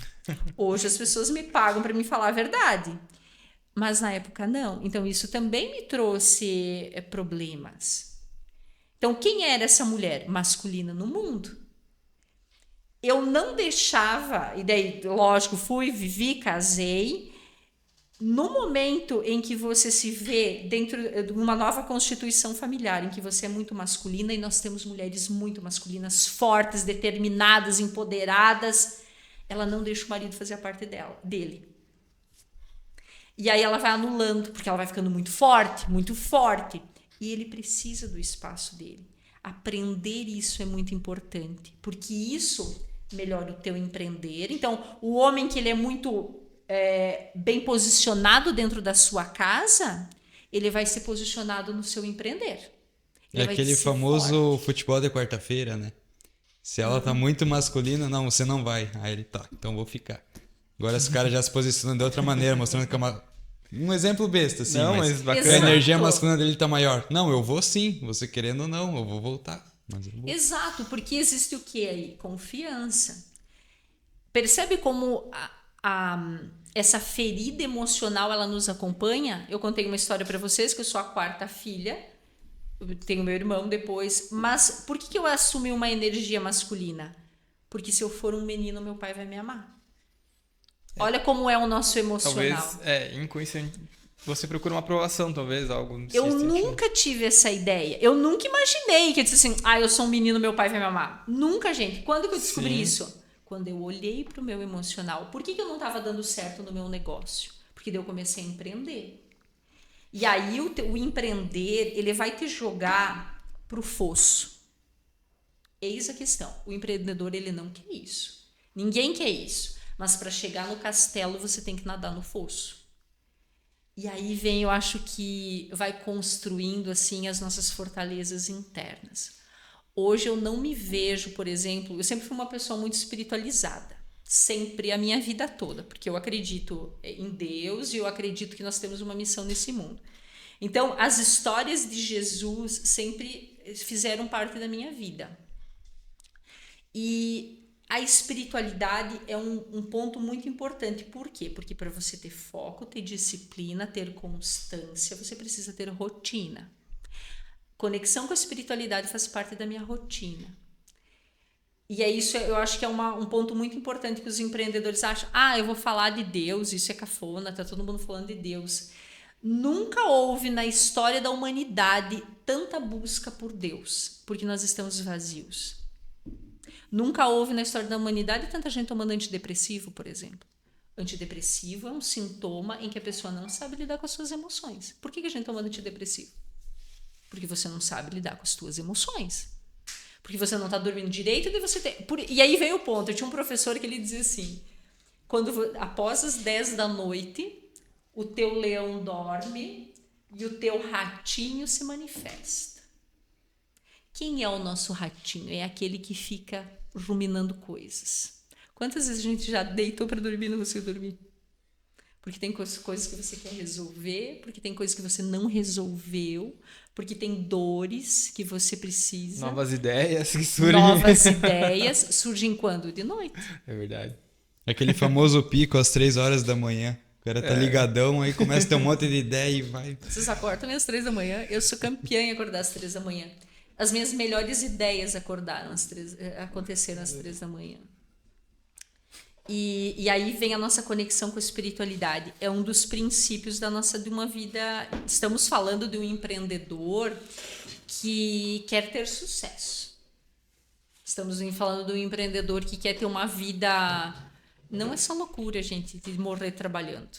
Hoje as pessoas me pagam para mim falar a verdade. Mas na época não. Então isso também me trouxe problemas. Então quem era essa mulher masculina no mundo? Eu não deixava, e daí, lógico, fui, vivi, casei. No momento em que você se vê dentro de uma nova constituição familiar, em que você é muito masculina, e nós temos mulheres muito masculinas, fortes, determinadas, empoderadas, ela não deixa o marido fazer a parte dele. E aí ela vai anulando, porque ela vai ficando muito forte, e ele precisa do espaço dele. Aprender isso é muito importante, porque isso melhora o teu empreender. Então, o homem que ele é muito bem posicionado dentro da sua casa, ele vai ser posicionado no seu empreender. É aquele famoso futebol de quarta-feira, né? Se ela tá muito masculina, não, você não vai. Aí ele, tá, então vou ficar. Agora esse cara já se posiciona de outra maneira, mostrando que é um exemplo besta, assim. Não, mas bacana. A energia masculina dele tá maior. Não, eu vou sim, você querendo ou não, eu vou voltar. Mas eu vou. Exato, porque existe o que aí? Confiança. Percebe como essa ferida emocional ela nos acompanha? Eu contei uma história para vocês que eu sou a quarta filha, eu tenho meu irmão depois, mas por que eu assumi uma energia masculina? Porque se eu for um menino, meu pai vai me amar. Olha como é o nosso emocional. Talvez, inconsciente, você procura uma aprovação, talvez, algo. Eu nunca tive essa ideia. Eu nunca imaginei que eu disse assim, eu sou um menino, meu pai vai me amar. Nunca, gente. Quando que eu descobri isso? Quando eu olhei para o meu emocional. Por que eu não estava dando certo no meu negócio? Porque daí eu comecei a empreender. E aí o empreender, ele vai te jogar pro fosso. Eis a questão. O empreendedor, ele não quer isso. Ninguém quer isso. Mas para chegar no castelo, você tem que nadar no fosso. E aí vem, eu acho que vai construindo assim as nossas fortalezas internas. Hoje eu não me vejo, por exemplo, eu sempre fui uma pessoa muito espiritualizada, sempre, a minha vida toda, porque eu acredito em Deus e eu acredito que nós temos uma missão nesse mundo. Então, as histórias de Jesus sempre fizeram parte da minha vida. E a espiritualidade é um ponto muito importante. Por quê? Porque para você ter foco, ter disciplina, ter constância, você precisa ter rotina. Conexão com a espiritualidade faz parte da minha rotina. E é isso, eu acho que é um ponto muito importante que os empreendedores acham. Eu vou falar de Deus, isso é cafona, tá todo mundo falando de Deus. Nunca houve na história da humanidade tanta busca por Deus, porque nós estamos vazios. Nunca houve na história da humanidade tanta gente tomando antidepressivo, por exemplo. Antidepressivo é um sintoma em que a pessoa não sabe lidar com as suas emoções. Por que a gente toma antidepressivo? Porque você não sabe lidar com as suas emoções. Porque você não está dormindo direito e você tem... E aí veio o ponto. Eu tinha um professor que ele dizia assim, após as 10 da noite, o teu leão dorme e o teu ratinho se manifesta. Quem é o nosso ratinho? É aquele que fica ruminando coisas. Quantas vezes a gente já deitou para dormir e não conseguiu dormir? Porque tem coisas que você quer resolver, porque tem coisas que você não resolveu, porque tem dores que você precisa. Novas ideias que surgem. Novas ideias surgem quando? De noite. É verdade. Aquele famoso pico às 3 horas da manhã. O cara tá ligadão, aí começa a ter um monte de ideia e vai. Vocês acordam às 3 da manhã? Eu sou campeã em acordar às 3 da manhã. As minhas melhores ideias aconteceram às 3 da manhã. E aí vem a nossa conexão com a espiritualidade. É um dos princípios de uma vida. Estamos falando de um empreendedor que quer ter sucesso. Estamos falando de um empreendedor que quer ter uma vida. Não é só loucura, gente, de morrer trabalhando.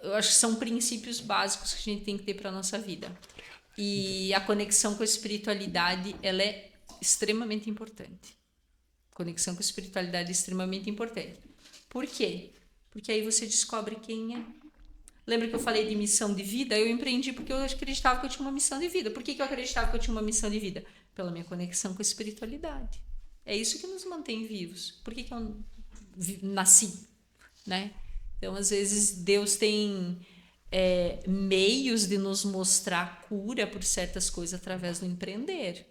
Eu acho que são princípios básicos que a gente tem que ter para a nossa vida. E a conexão com a espiritualidade, ela é extremamente importante. Conexão com a espiritualidade é extremamente importante. Por quê? Porque aí você descobre quem é. Lembra que eu falei de missão de vida? Eu empreendi porque eu acreditava que eu tinha uma missão de vida. Por que eu acreditava que eu tinha uma missão de vida? Pela minha conexão com a espiritualidade. É isso que nos mantém vivos. Por que eu nasci? Né? Então, às vezes, Deus tem meios de nos mostrar cura por certas coisas através do empreender.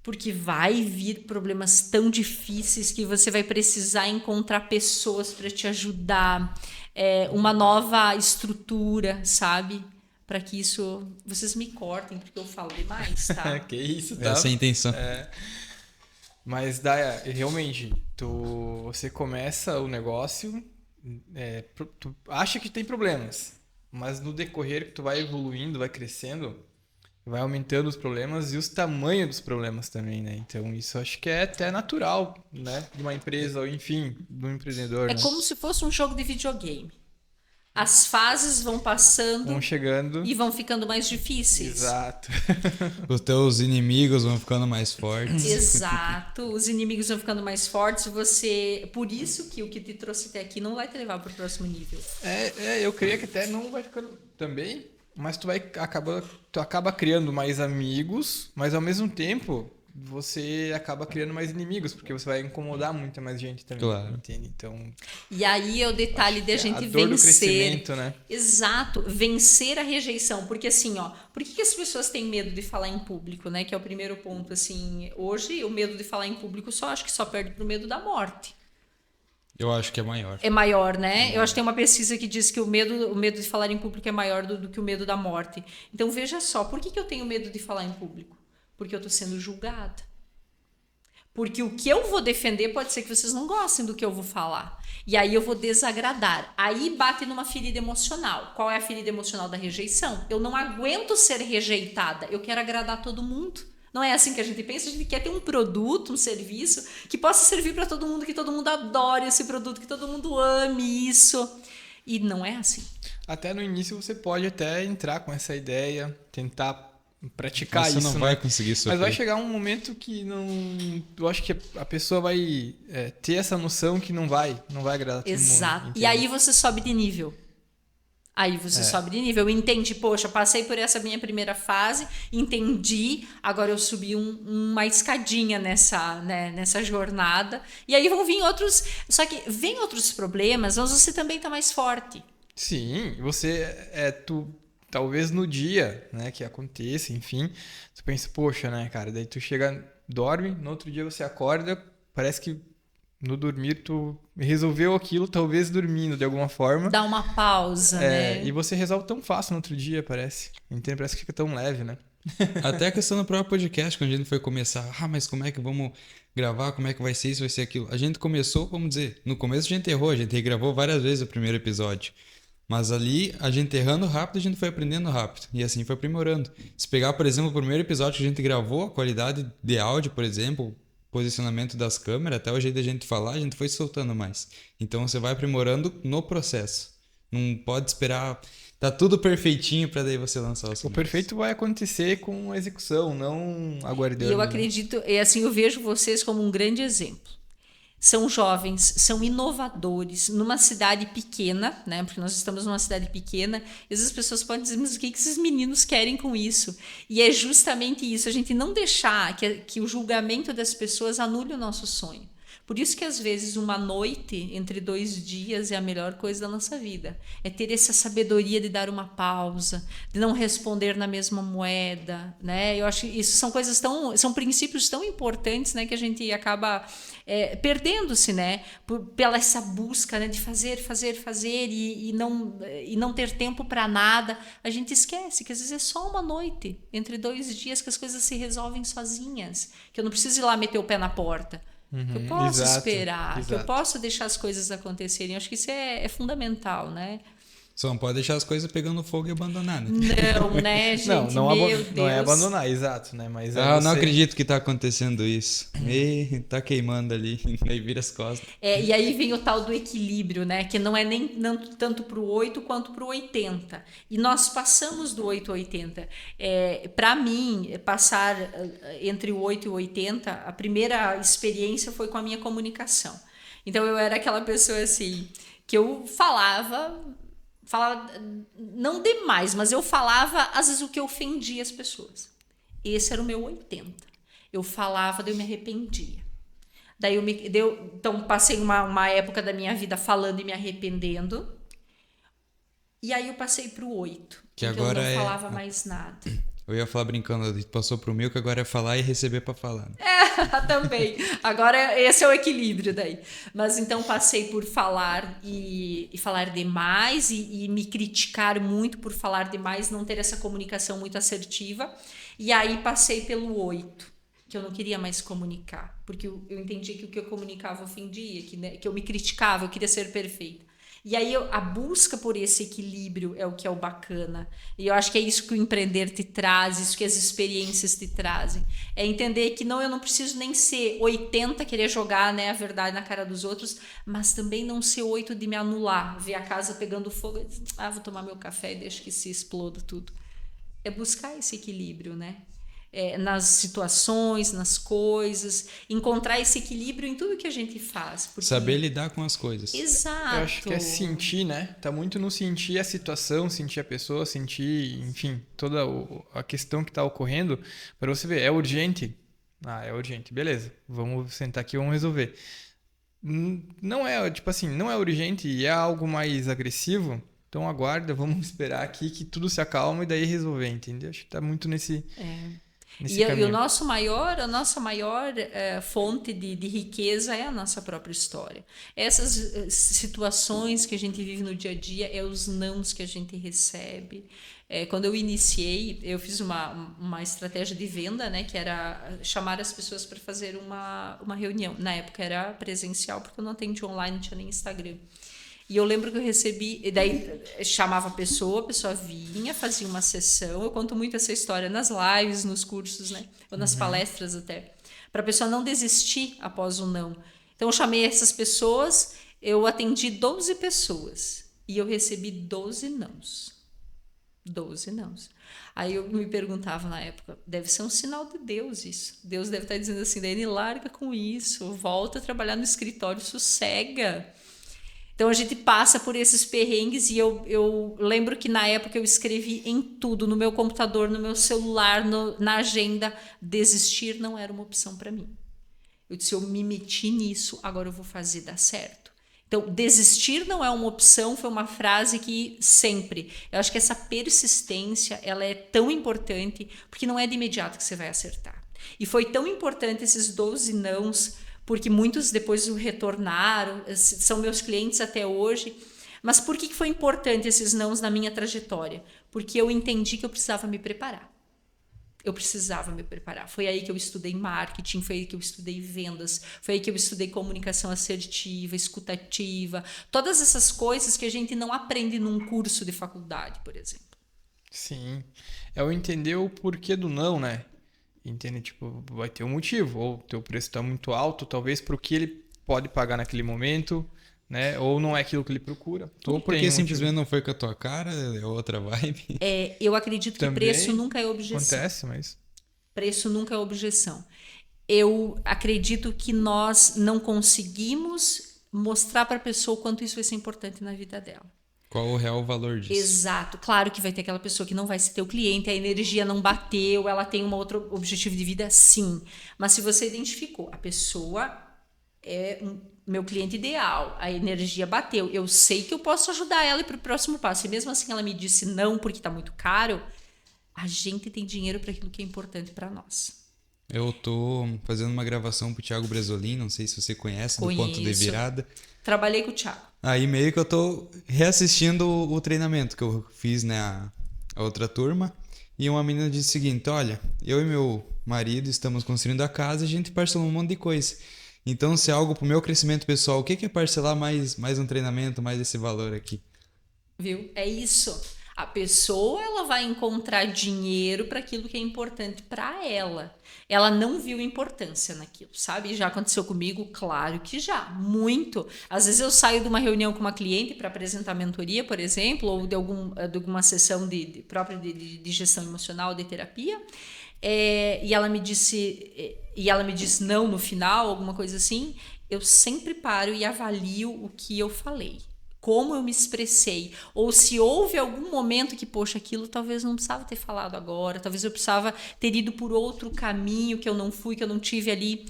Porque vai vir problemas tão difíceis que você vai precisar encontrar pessoas para te ajudar, uma nova estrutura, sabe? Para que isso... Vocês me cortem, porque eu falo demais, tá? Que isso, tá? Essa é a intenção. Mas, Daya, realmente, você começa o negócio, tu acha que tem problemas, mas no decorrer que tu vai evoluindo, vai crescendo, vai aumentando os problemas e os tamanhos dos problemas também, né? Então, isso acho que é até natural, né? De uma empresa, ou enfim, de um empreendedor, É né? como se fosse um jogo de videogame. As fases vão passando Vão chegando. e vão ficando mais difíceis. Exato. Os teus inimigos vão ficando mais fortes. Exato. Os inimigos vão ficando mais fortes. Por isso que o que te trouxe até aqui não vai te levar para o próximo nível. Eu creio que até não vai ficando também, mas tu acaba criando mais amigos, mas ao mesmo tempo você acaba criando mais inimigos, porque você vai incomodar muita mais gente também. Claro. Entende? Então, E aí é o detalhe de a gente a dor do vencer. crescimento, né? Exato, vencer a rejeição. Porque assim, por que as pessoas têm medo de falar em público, né? Que é o primeiro ponto, assim. Hoje, o medo de falar em público acho que só perde pro medo da morte. Eu acho que é maior. É maior, né? Eu acho que tem uma pesquisa que diz que o medo de falar em público é maior do que o medo da morte. Então, veja só, por que eu tenho medo de falar em público? Porque eu estou sendo julgada. Porque o que eu vou defender pode ser que vocês não gostem do que eu vou falar. E aí eu vou desagradar. Aí bate numa ferida emocional. Qual é a ferida emocional da rejeição? Eu não aguento ser rejeitada. Eu quero agradar todo mundo. Não é assim que a gente pensa, a gente quer ter um produto, um serviço que possa servir para todo mundo, que todo mundo adore esse produto, que todo mundo ame isso. E não é assim. Até no início você pode até entrar com essa ideia, tentar praticar Você isso, não vai né? conseguir sofrer. Mas vai chegar um momento que não... Eu acho que a pessoa vai ter essa noção que não vai agradar todo mundo. Exato. Entende? E aí você sobe de nível. Sobe de nível, entende, poxa, passei por essa minha primeira fase, entendi, agora eu subi uma escadinha nessa jornada, e aí vão vir outros, só que vem outros problemas, mas você também tá mais forte. Sim, tu talvez no dia, né, que aconteça, enfim, tu pensa, poxa, né, cara, daí tu chega, dorme, no outro dia você acorda, parece que no dormir tu resolveu aquilo, talvez dormindo de alguma forma. Dá uma pausa, né? E você resolve tão fácil no outro dia, parece. Entende? Parece que fica tão leve, né? Até a questão do próprio podcast, quando a gente foi começar, mas como é que vamos gravar, como é que vai ser isso, vai ser aquilo. A gente começou, vamos dizer, no começo a gente errou, a gente regravou várias vezes o primeiro episódio. Mas ali, a gente errando rápido, a gente foi aprendendo rápido. E assim foi aprimorando. Se pegar, por exemplo, o primeiro episódio que a gente gravou, a qualidade de áudio, por exemplo, posicionamento das câmeras, até o jeito da gente falar, a gente foi soltando mais. Então você vai aprimorando no processo. Não pode esperar tá tudo perfeitinho para daí você lançar o perfeito vai acontecer com a execução, não aguardando. E eu acredito, assim, eu vejo vocês como um grande exemplo. São jovens, são inovadores numa cidade pequena, né? Porque nós estamos numa cidade pequena, e às vezes as pessoas podem dizer, mas o que esses meninos querem com isso? E é justamente isso, a gente não deixar que o julgamento das pessoas anule o nosso sonho. Por isso que às vezes uma noite entre 2 dias é a melhor coisa da nossa vida. É ter essa sabedoria de dar uma pausa, de não responder na mesma moeda, né? Eu acho que isso são princípios tão importantes, né, que a gente acaba perdendo-se, né, pela essa busca, né, de fazer e não ter tempo para nada. A gente esquece que às vezes é só uma noite entre 2 dias que as coisas se resolvem sozinhas, que eu não preciso ir lá meter o pé na porta. Que eu posso esperar, que eu posso deixar as coisas acontecerem. Eu acho que isso é fundamental, né? Só não pode deixar as coisas pegando fogo e abandonar, né? Não, né, gente? Não é Deus. abandonar, exato, né? Mas não acredito que tá acontecendo isso. Tá queimando ali, aí vira as costas. E aí vem o tal do equilíbrio, né? Que não é nem tanto pro 8 quanto pro 80. E nós passamos do 8 ao 80. Para mim, passar entre o 8 e o 80, a primeira experiência foi com a minha comunicação. Então eu era aquela pessoa assim, que eu falava não demais, mas eu falava às vezes o que ofendia as pessoas. Esse era o meu 80. Eu falava, daí eu me arrependia. Então passei uma época da minha vida falando e me arrependendo. E aí eu passei pro 8, Que porque eu agora não é- falava mais nada. Eu ia falar brincando, tu passou pro mil, que agora é falar e receber pra falar. Né? Também. Agora esse é o equilíbrio daí. Mas então passei por falar e falar demais e me criticar muito por falar demais, não ter essa comunicação muito assertiva. E aí passei pelo 8, que eu não queria mais comunicar, porque eu entendi que o que eu comunicava ofendia, que eu me criticava, eu queria ser perfeita. E aí a busca por esse equilíbrio é o que é o bacana. E eu acho que é isso que o empreender te traz, isso que as experiências te trazem. É entender que eu não preciso nem ser 80, querer jogar, né, a verdade na cara dos outros, mas também não ser 8 de me anular, ver a casa pegando fogo, vou tomar meu café e deixo que se exploda tudo. É buscar esse equilíbrio, né? Nas situações, nas coisas, encontrar esse equilíbrio em tudo que a gente faz. Porque... Saber lidar com as coisas. Exato. Eu acho que é sentir, né? Tá muito no sentir a situação, sentir a pessoa, sentir, enfim, toda a questão que tá ocorrendo, para você ver, é urgente? Ah, é urgente, beleza. Vamos sentar aqui e vamos resolver. Não é, tipo assim, não é urgente e é algo mais agressivo, então aguarda, vamos esperar aqui que tudo se acalma e daí resolver, entendeu? Acho que tá muito nesse E caminho. a nossa maior fonte de riqueza é a nossa própria história. Essas situações que a gente vive no dia a dia, é os nãos que a gente recebe. Quando eu iniciei, eu fiz uma estratégia de venda, né, que era chamar as pessoas para fazer uma reunião. Na época era presencial, porque eu não atendia online, não tinha nem Instagram. E eu lembro que eu recebi, e daí chamava a pessoa vinha, fazia uma sessão. Eu conto muito essa história nas lives, nos cursos, né? Ou nas palestras até. Para a pessoa não desistir após o não. Então eu chamei essas pessoas, eu atendi 12 pessoas. E eu recebi 12 nãos. 12 nãos. Aí eu me perguntava na época, deve ser um sinal de Deus isso. Deus deve estar dizendo assim, Daiane, larga com isso, volta a trabalhar no escritório, sossega. Então a gente passa por esses perrengues e eu lembro que na época eu escrevi em tudo, no meu computador, no meu celular, na agenda, desistir não era uma opção para mim. Eu disse, eu me meti nisso, agora eu vou fazer dar certo. Então, desistir não é uma opção, foi uma frase que sempre... Eu acho que essa persistência, ela é tão importante, porque não é de imediato que você vai acertar. E foi tão importante esses 12 nãos, porque muitos depois retornaram, são meus clientes até hoje. Mas por que foi importante esses nãos na minha trajetória? Porque eu entendi que eu precisava me preparar. Foi aí que eu estudei marketing, foi aí que eu estudei vendas, foi aí que eu estudei comunicação assertiva, escutativa, todas essas coisas que a gente não aprende num curso de faculdade, por exemplo. Sim. É o entender o porquê do não, né? Entende? Tipo, vai ter um motivo. Ou o teu preço está muito alto, talvez para o que ele pode pagar naquele momento, né? Ou não é aquilo que ele procura. Ou porque simplesmente não foi com a tua cara, é outra vibe. Eu acredito que Também preço nunca é objeção. Acontece, mas... Preço nunca é objeção. Eu acredito que nós não conseguimos mostrar para a pessoa o quanto isso vai ser importante na vida dela. Qual o real valor disso? Exato. Claro que vai ter aquela pessoa que não vai ser teu cliente, a energia não bateu, ela tem um outro objetivo de vida, sim. Mas se você identificou, a pessoa é meu cliente ideal, a energia bateu, eu sei que eu posso ajudar ela a ir para o próximo passo. E mesmo assim ela me disse não porque está muito caro, a gente tem dinheiro para aquilo que é importante para nós. Eu tô fazendo uma gravação pro Thiago Bresolin, não sei se você conhece, do Ponto de Virada. Trabalhei com o Thiago. Aí meio que eu tô reassistindo o treinamento que eu fiz, né, a outra turma. E uma menina disse o seguinte, olha, eu e meu marido estamos construindo a casa e a gente parcelou um monte de coisa. Então, se é algo pro meu crescimento pessoal, o que é parcelar mais um treinamento, mais esse valor aqui? Viu? É isso. A pessoa, ela vai encontrar dinheiro para aquilo que é importante para ela. Ela não viu importância naquilo, sabe? Já aconteceu comigo? Claro que já, muito. Às vezes eu saio de uma reunião com uma cliente para apresentar mentoria, por exemplo, ou de alguma sessão própria de gestão emocional, de terapia, e ela me disse não no final, alguma coisa assim. Eu sempre paro e avalio o que eu falei. Como eu me expressei, ou se houve algum momento que, poxa, aquilo talvez não precisava ter falado agora, talvez eu precisava ter ido por outro caminho que eu não fui, que eu não tive ali.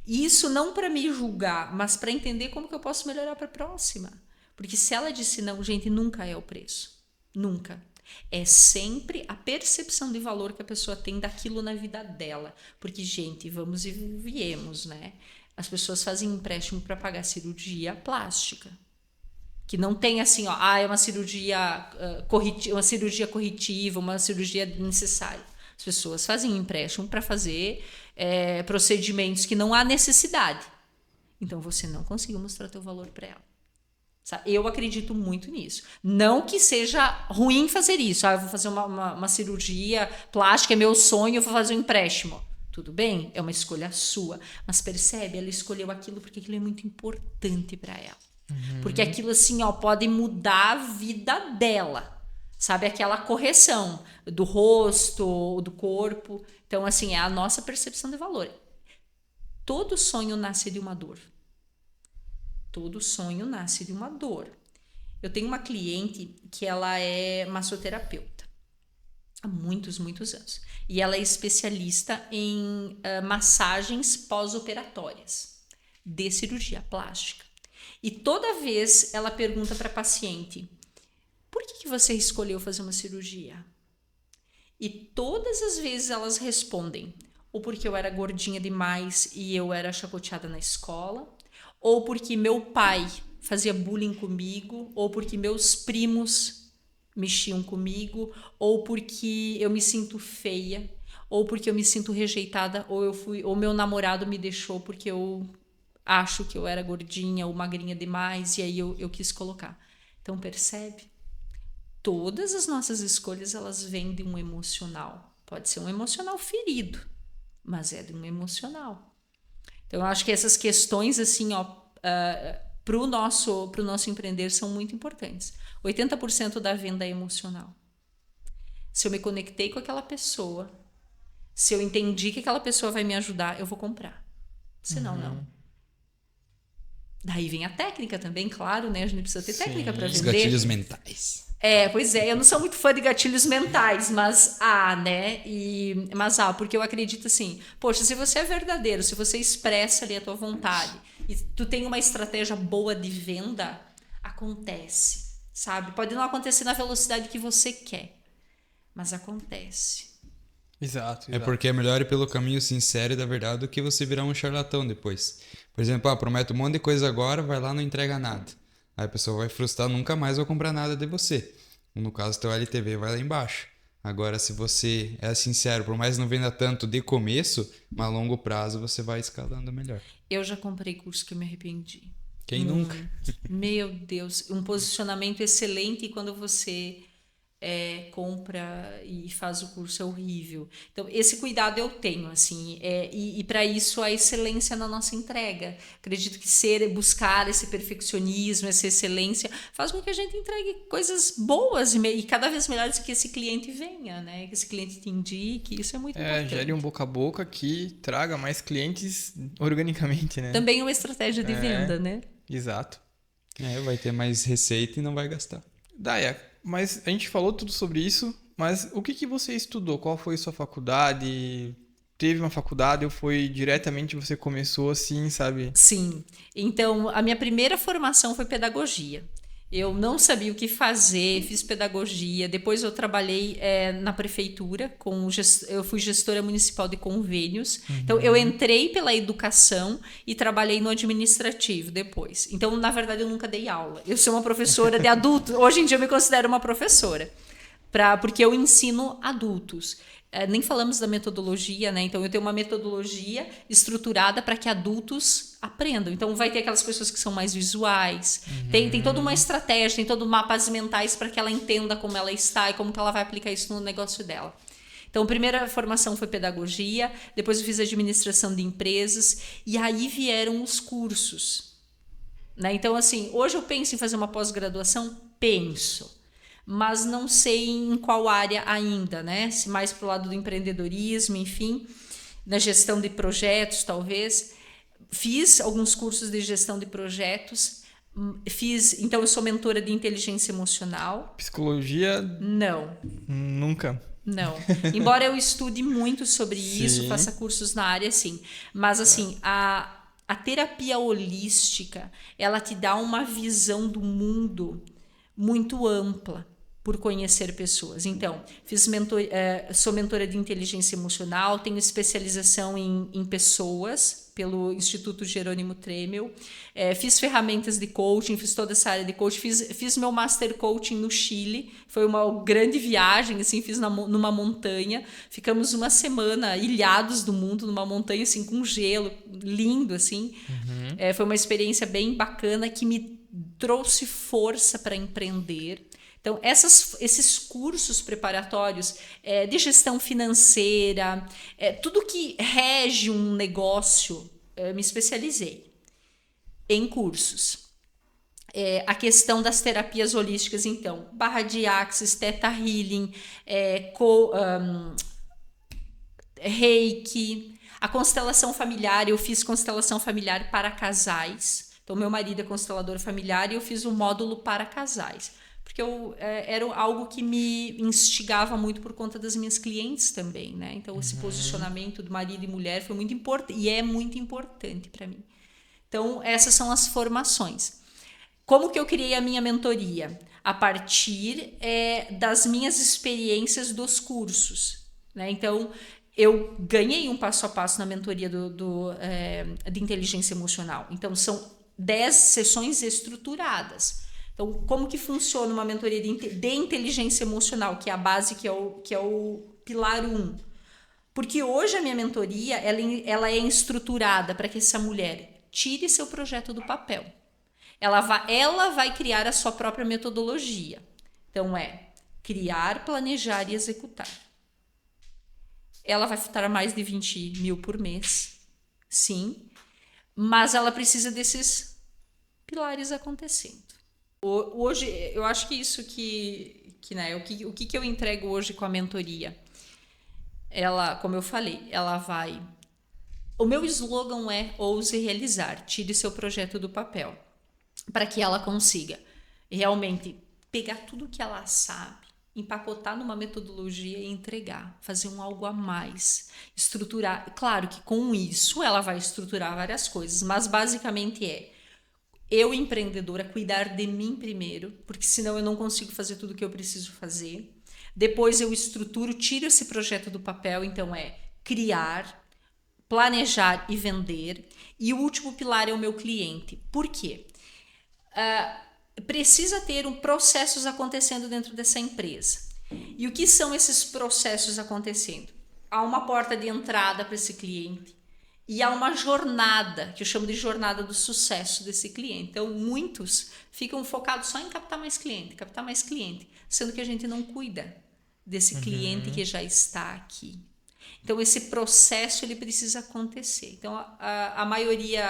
E isso não para me julgar, mas para entender como que eu posso melhorar para a próxima. Porque se ela disse não, gente, nunca é o preço. Nunca. É sempre a percepção de valor que a pessoa tem daquilo na vida dela. Porque, gente, vamos e viemos, né? As pessoas fazem empréstimo para pagar cirurgia plástica. Que não tem assim, ó, é uma cirurgia corretiva, uma cirurgia necessária. As pessoas fazem empréstimo para fazer procedimentos que não há necessidade. Então, você não conseguiu mostrar teu valor para ela. Sabe? Eu acredito muito nisso. Não que seja ruim fazer isso. Eu vou fazer uma cirurgia plástica, é meu sonho, eu vou fazer um empréstimo. Tudo bem? É uma escolha sua. Mas percebe? Ela escolheu aquilo porque aquilo é muito importante para ela. Porque aquilo assim, ó, pode mudar a vida dela. Sabe? Aquela correção do rosto, do corpo. Então, assim, é a nossa percepção de valor. Todo sonho nasce de uma dor. Todo sonho nasce de uma dor. Eu tenho uma cliente que ela é massoterapeuta há muitos, muitos anos. E ela é especialista em massagens pós-operatórias de cirurgia plástica. E toda vez ela pergunta para a paciente: por que você escolheu fazer uma cirurgia? E todas as vezes elas respondem: ou porque eu era gordinha demais e eu era chacoteada na escola, ou porque meu pai fazia bullying comigo, ou porque meus primos mexiam comigo, ou porque eu me sinto feia, ou porque eu me sinto rejeitada, ou meu namorado me deixou porque eu acho que eu era gordinha ou magrinha demais, e aí eu quis colocar. Então, percebe? Todas as nossas escolhas, elas vêm de um emocional. Pode ser um emocional ferido, mas é de um emocional. Então, eu acho que essas questões, assim, pro nosso empreender são muito importantes. 80% da venda é emocional. Se eu me conectei com aquela pessoa, se eu entendi que aquela pessoa vai me ajudar, eu vou comprar. Senão, não. Daí vem a técnica também, claro, né? A gente precisa ter técnica para vender. Os gatilhos mentais. Pois é, eu não sou muito fã de gatilhos mentais, mas né? Porque eu acredito assim, poxa, se você é verdadeiro, se você expressa ali a tua vontade e tu tem uma estratégia boa de venda, acontece, sabe? Pode não acontecer na velocidade que você quer, mas acontece. Exato. É porque é melhor ir pelo caminho sincero e da verdade do que você virar um charlatão depois. Por exemplo, promete um monte de coisa agora, vai lá e não entrega nada. Aí a pessoa vai frustrar, nunca mais vai comprar nada de você. No caso, teu LTV vai lá embaixo. Agora, se você é sincero, por mais que não venda tanto de começo, mas a longo prazo você vai escalando melhor. Eu já comprei curso que eu me arrependi. Quem nunca? Meu Deus, um posicionamento excelente, e quando você compra e faz o curso é horrível. Então, esse cuidado eu tenho, assim, e para isso a excelência na nossa entrega. Acredito que buscar esse perfeccionismo, essa excelência, faz com que a gente entregue coisas boas e cada vez melhores, que esse cliente venha, né? Que esse cliente te indique, isso é muito importante. Gere um boca a boca que traga mais clientes organicamente, né? Também é uma estratégia de venda, né? Exato. Vai ter mais receita e não vai gastar. Daya, mas a gente falou tudo sobre isso, mas o que você estudou? Qual foi sua faculdade? Teve uma faculdade ou foi diretamente você começou assim, sabe? Sim. Então, a minha primeira formação foi pedagogia. Eu não sabia o que fazer, fiz pedagogia. Depois eu trabalhei na prefeitura, eu fui gestora municipal de convênios. Então, eu entrei pela educação e trabalhei no administrativo depois. Então, na verdade, eu nunca dei aula. Eu sou uma professora de adultos. Hoje em dia eu me considero uma professora, porque eu ensino adultos. Nem falamos da metodologia, né? Então, eu tenho uma metodologia estruturada para que adultos aprendam. Então, vai ter aquelas pessoas que são mais visuais. Tem toda uma estratégia, tem todo mapas mentais para que ela entenda como ela está e como que ela vai aplicar isso no negócio dela. Então, a primeira formação foi pedagogia, depois eu fiz administração de empresas, e aí vieram os cursos, né? Então, assim, hoje eu penso em fazer uma pós-graduação? Penso. Mas não sei em qual área ainda, né? Se mais para o lado do empreendedorismo, enfim, na gestão de projetos, talvez. Fiz alguns cursos de gestão de projetos. Então, eu sou mentora de inteligência emocional. Psicologia? Não. Nunca. Não. Embora eu estude muito sobre isso, faça cursos na área, sim. Mas, assim, a terapia holística, ela te dá uma visão do mundo muito ampla. por conhecer pessoas. Então, sou mentora de inteligência emocional, tenho especialização em pessoas pelo Instituto Jerônimo Tremel, fiz ferramentas de coaching, fiz toda essa área de coaching, fiz meu master coaching no Chile, foi uma grande viagem, assim, fiz numa montanha, ficamos uma semana ilhados do mundo, numa montanha assim, com gelo, lindo, assim. Foi uma experiência bem bacana que me trouxe força para empreender. Então, esses cursos preparatórios de gestão financeira, tudo que rege um negócio, me especializei em cursos. A questão das terapias holísticas, então, barra de axis, theta healing, reiki, a constelação familiar, eu fiz constelação familiar para casais. Então, meu marido é constelador familiar e eu fiz um módulo para casais. Porque era algo que me instigava muito por conta das minhas clientes também, né? Então, esse posicionamento do marido e mulher foi muito importante e é muito importante para mim. Então, essas são as formações. Como que eu criei a minha mentoria? A partir das minhas experiências dos cursos, né? Então, eu ganhei um passo a passo na mentoria de inteligência emocional. Então, são 10 sessões estruturadas. Então, como que funciona uma mentoria de inteligência emocional, que é a base, que é o pilar 1? Porque hoje a minha mentoria ela é estruturada para que essa mulher tire seu projeto do papel. Ela vai criar a sua própria metodologia. Então, criar, planejar e executar. Ela vai faturar mais de 20 mil por mês, sim, mas ela precisa desses pilares acontecendo. Hoje, eu acho que isso né, o que eu entrego hoje com a mentoria, ela, como eu falei, ela vai... O meu slogan é ouse realizar, tire seu projeto do papel, para que ela consiga realmente pegar tudo que ela sabe, empacotar numa metodologia e entregar, fazer algo a mais, estruturar. Claro que com isso ela vai estruturar várias coisas, mas basicamente eu, empreendedora, cuidar de mim primeiro, porque senão eu não consigo fazer tudo o que eu preciso fazer. Depois eu estruturo, tiro esse projeto do papel, então criar, planejar e vender. E o último pilar é o meu cliente. Por quê? Precisa ter processos acontecendo dentro dessa empresa. E o que são esses processos acontecendo? Há uma porta de entrada para esse cliente. E há uma jornada, que eu chamo de jornada do sucesso desse cliente. Então, muitos ficam focados só em captar mais cliente, sendo que a gente não cuida desse cliente que já está aqui. Então, esse processo ele precisa acontecer. Então, a maioria,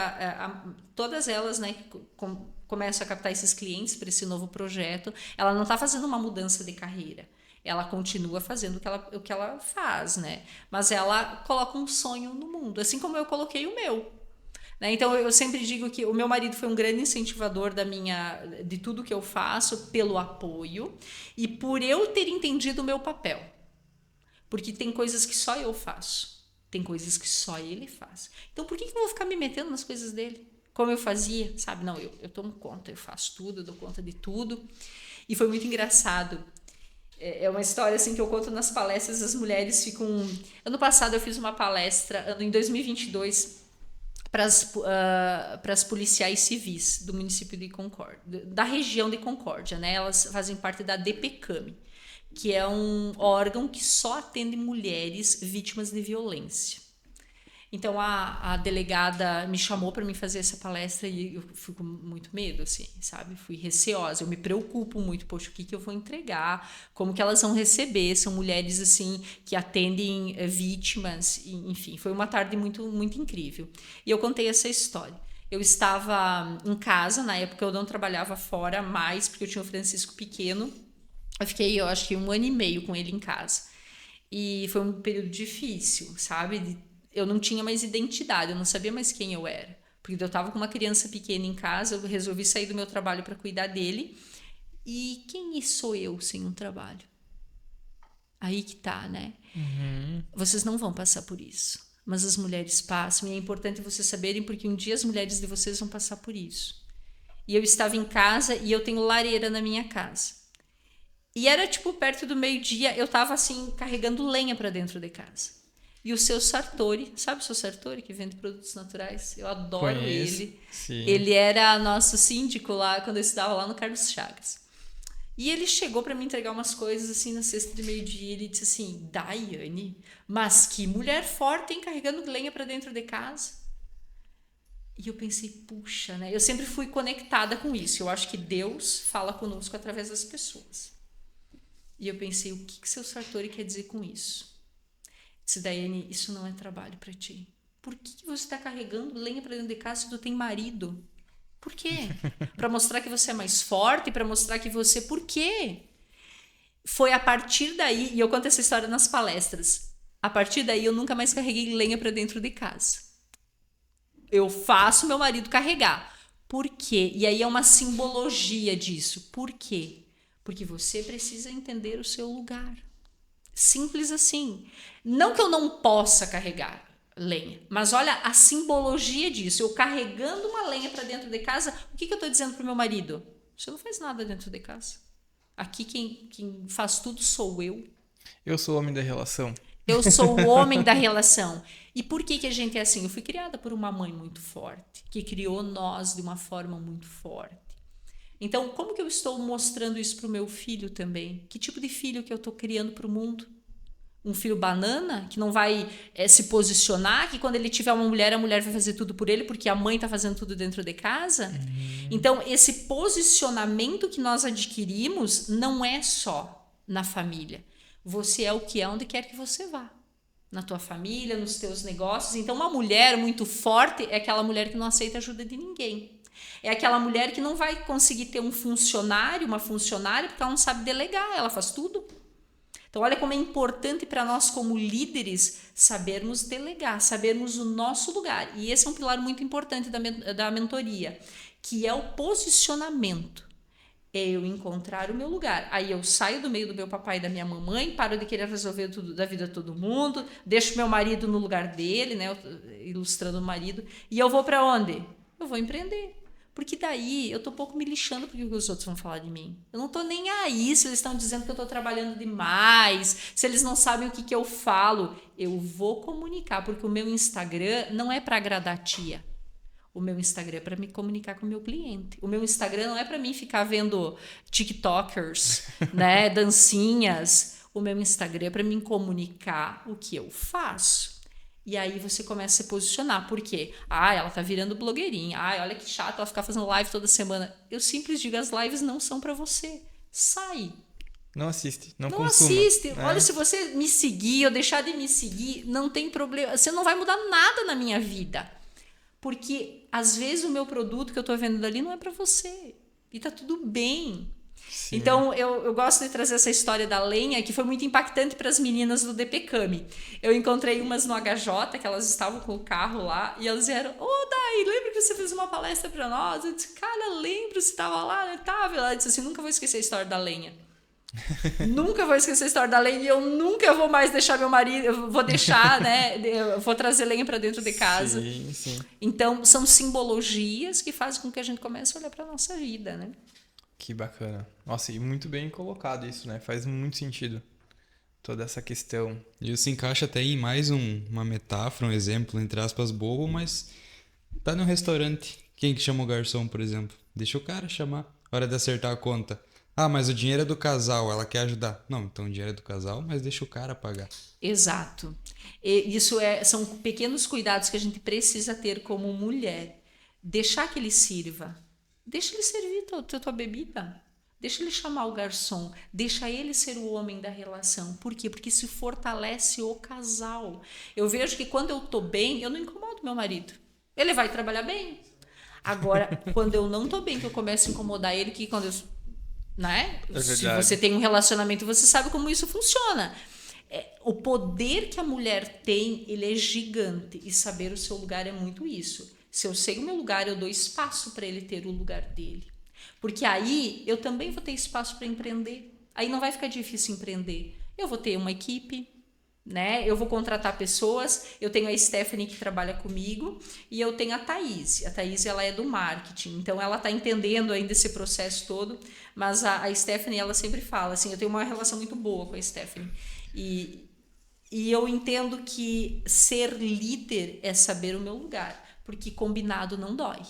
todas elas, né, começam a captar esses clientes para esse novo projeto, ela não está fazendo uma mudança de carreira. Ela continua fazendo o que ela faz, né? Mas ela coloca um sonho no mundo, assim como eu coloquei o meu. Né? Então, eu sempre digo que o meu marido foi um grande incentivador de tudo que eu faço, pelo apoio e por eu ter entendido o meu papel. Porque tem coisas que só eu faço, tem coisas que só ele faz. Então, por que eu vou ficar me metendo nas coisas dele? Como eu fazia, sabe? Não, eu tomo conta, eu faço tudo, eu dou conta de tudo. E foi muito engraçado. É uma história assim que eu conto nas palestras, as mulheres ficam... Ano passado eu fiz uma palestra, em 2022, para as policiais civis do município de Concórdia, da região de Concórdia, né? Elas fazem parte da DPCAM, que é um órgão que só atende mulheres vítimas de violência. Então, a delegada me chamou para me fazer essa palestra e eu fui com muito medo, assim, sabe? Fui receosa, eu me preocupo muito, poxa, o que eu vou entregar? Como que elas vão receber? São mulheres, assim, que atendem vítimas, enfim, foi uma tarde muito, muito incrível. E eu contei essa história. Eu estava em casa, na época eu não trabalhava fora mais, porque eu tinha o Francisco pequeno. Eu fiquei, eu acho que 1 ano e meio com ele em casa. E foi um período difícil, sabe? Eu não tinha mais identidade, eu não sabia mais quem eu era. Porque eu estava com uma criança pequena em casa, eu resolvi sair do meu trabalho para cuidar dele. E quem sou eu sem um trabalho? Aí que tá, né? Vocês não vão passar por isso. Mas as mulheres passam e é importante vocês saberem porque um dia as mulheres de vocês vão passar por isso. E eu estava em casa e eu tenho lareira na minha casa. E era tipo perto do meio-dia, eu tava assim, carregando lenha para dentro de casa. E o seu Sartori, sabe o seu Sartori que vende produtos naturais? Eu adoro Conheço, ele. sim. Ele era nosso síndico lá, quando eu estudava lá no Carlos Chagas. E ele chegou para me entregar umas coisas assim na sexta de meio-dia. Ele disse assim: Daiane, mas que mulher forte, hein, carregando lenha para dentro de casa. E eu pensei, puxa, né? Eu sempre fui conectada com isso. Eu acho que Deus fala conosco através das pessoas. E eu pensei, o que seu Sartori quer dizer com isso? Disse, Daiane, isso não é trabalho para ti. Por que você está carregando lenha para dentro de casa se tu tem marido? Por quê? Para mostrar que você é mais forte, para mostrar que você... Por quê? Foi a partir daí, e eu conto essa história nas palestras, a partir daí eu nunca mais carreguei lenha para dentro de casa. Eu faço meu marido carregar. Por quê? E aí é uma simbologia disso. Por quê? Porque você precisa entender o seu lugar. Simples assim. Não que eu não possa carregar lenha, mas olha a simbologia disso. Eu carregando uma lenha para dentro de casa, o que eu estou dizendo para o meu marido? Você não faz nada dentro de casa. Aqui quem faz tudo sou eu. Eu sou o homem da relação. Eu sou o homem da relação. E por que a gente é assim? Eu fui criada por uma mãe muito forte, que criou nós de uma forma muito forte. Então, como que eu estou mostrando isso para o meu filho também? Que tipo de filho que eu estou criando para o mundo? Um filho banana, que não vai se posicionar, que quando ele tiver uma mulher, a mulher vai fazer tudo por ele, porque a mãe está fazendo tudo dentro de casa? Então, esse posicionamento que nós adquirimos não é só na família. Você é o que é onde quer que você vá. Na tua família, nos teus negócios. Então, uma mulher muito forte é aquela mulher que não aceita ajuda de ninguém. É aquela mulher que não vai conseguir ter um funcionário, uma funcionária, porque ela não sabe delegar, ela faz tudo. Então, olha como é importante para nós, como líderes, sabermos delegar, sabermos o nosso lugar. E esse é um pilar muito importante da mentoria, que é o posicionamento. É eu encontrar o meu lugar. Aí eu saio do meio do meu papai e da minha mamãe, paro de querer resolver tudo da vida de todo mundo, deixo meu marido no lugar dele, né, ilustrando o marido, e eu vou para onde? Eu vou empreender. Porque daí eu tô um pouco me lixando porque os outros vão falar de mim. Eu não tô nem aí se eles estão dizendo que eu tô trabalhando demais, se eles não sabem o que eu falo. Eu vou comunicar, porque o meu Instagram não é para agradar a tia. O meu Instagram é para me comunicar com o meu cliente. O meu Instagram não é para mim ficar vendo TikTokers, né, dancinhas. O meu Instagram é para me comunicar o que eu faço. E aí você começa a se posicionar. Por quê? Ela tá virando blogueirinha. Olha que chato ela ficar fazendo live toda semana. Eu simples digo, as lives não são para você. Sai. Não assiste, não Não consuma. assiste. Né? Olha, se você me seguir ou deixar de me seguir, não tem problema. Você não vai mudar nada na minha vida. Porque, às vezes, o meu produto que eu tô vendendo ali não é para você. E tá tudo bem. Sim. Então, eu gosto de trazer essa história da lenha, que foi muito impactante para as meninas do DPCAMI. Eu encontrei umas no HJ, que elas estavam com o carro lá, e elas vieram, Dai, lembra que você fez uma palestra para nós? Eu disse, cara, lembro, você estava lá, né? Tava. Ela disse assim, nunca vou esquecer a história da lenha. Nunca vou esquecer a história da lenha, e eu nunca vou mais deixar meu marido, eu vou deixar, né? Eu vou trazer lenha para dentro de casa. Sim, sim. Então, são simbologias que fazem com que a gente comece a olhar para nossa vida, né? Que bacana. Nossa, e muito bem colocado isso, né? Faz muito sentido toda essa questão. E isso se encaixa até em mais uma metáfora, um exemplo, entre aspas, bobo, mas tá no restaurante. Quem que chama o garçom, por exemplo? Deixa o cara chamar. Hora de acertar a conta. Mas o dinheiro é do casal, ela quer ajudar. Não, então o dinheiro é do casal, mas deixa o cara pagar. Exato. E isso são pequenos cuidados que a gente precisa ter como mulher. Deixar que ele sirva. Deixa ele servir tua bebida. Deixa ele chamar o garçom. Deixa ele ser o homem da relação. Por quê? Porque isso fortalece o casal. Eu vejo que quando eu tô bem, eu não incomodo meu marido. Ele vai trabalhar bem. Agora, quando eu não tô bem, que eu começo a incomodar ele, que quando eu... Né? Se você tem um relacionamento, você sabe como isso funciona. O poder que a mulher tem, ele é gigante. E saber o seu lugar é muito isso. Se eu sei o meu lugar, eu dou espaço para ele ter o lugar dele. Porque aí eu também vou ter espaço para empreender. Aí não vai ficar difícil empreender. Eu vou ter uma equipe, né? Eu vou contratar pessoas, eu tenho a Stephanie que trabalha comigo e eu tenho a Thaís. A Thaís, ela é do marketing, então ela está entendendo ainda esse processo todo, mas a Stephanie, ela sempre fala, assim, eu tenho uma relação muito boa com a Stephanie e eu entendo que ser líder é saber o meu lugar, porque combinado não dói.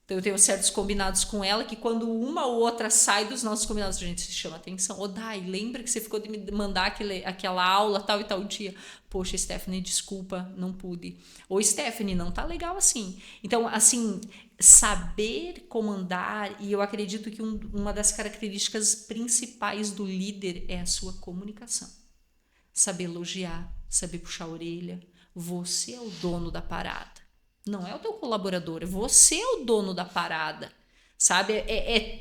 Então, eu tenho certos combinados com ela que quando uma ou outra sai dos nossos combinados, a gente se chama atenção. Ô, Dai, lembra que você ficou de me mandar aquela aula tal e tal dia? Poxa, Stephanie, desculpa, não pude. Ou, Stephanie, não tá legal assim. Então, assim, saber comandar, e eu acredito que uma das características principais do líder é a sua comunicação. Saber elogiar, saber puxar a orelha. Você é o dono da parada. Não é o teu colaborador, você é o dono da parada, sabe? É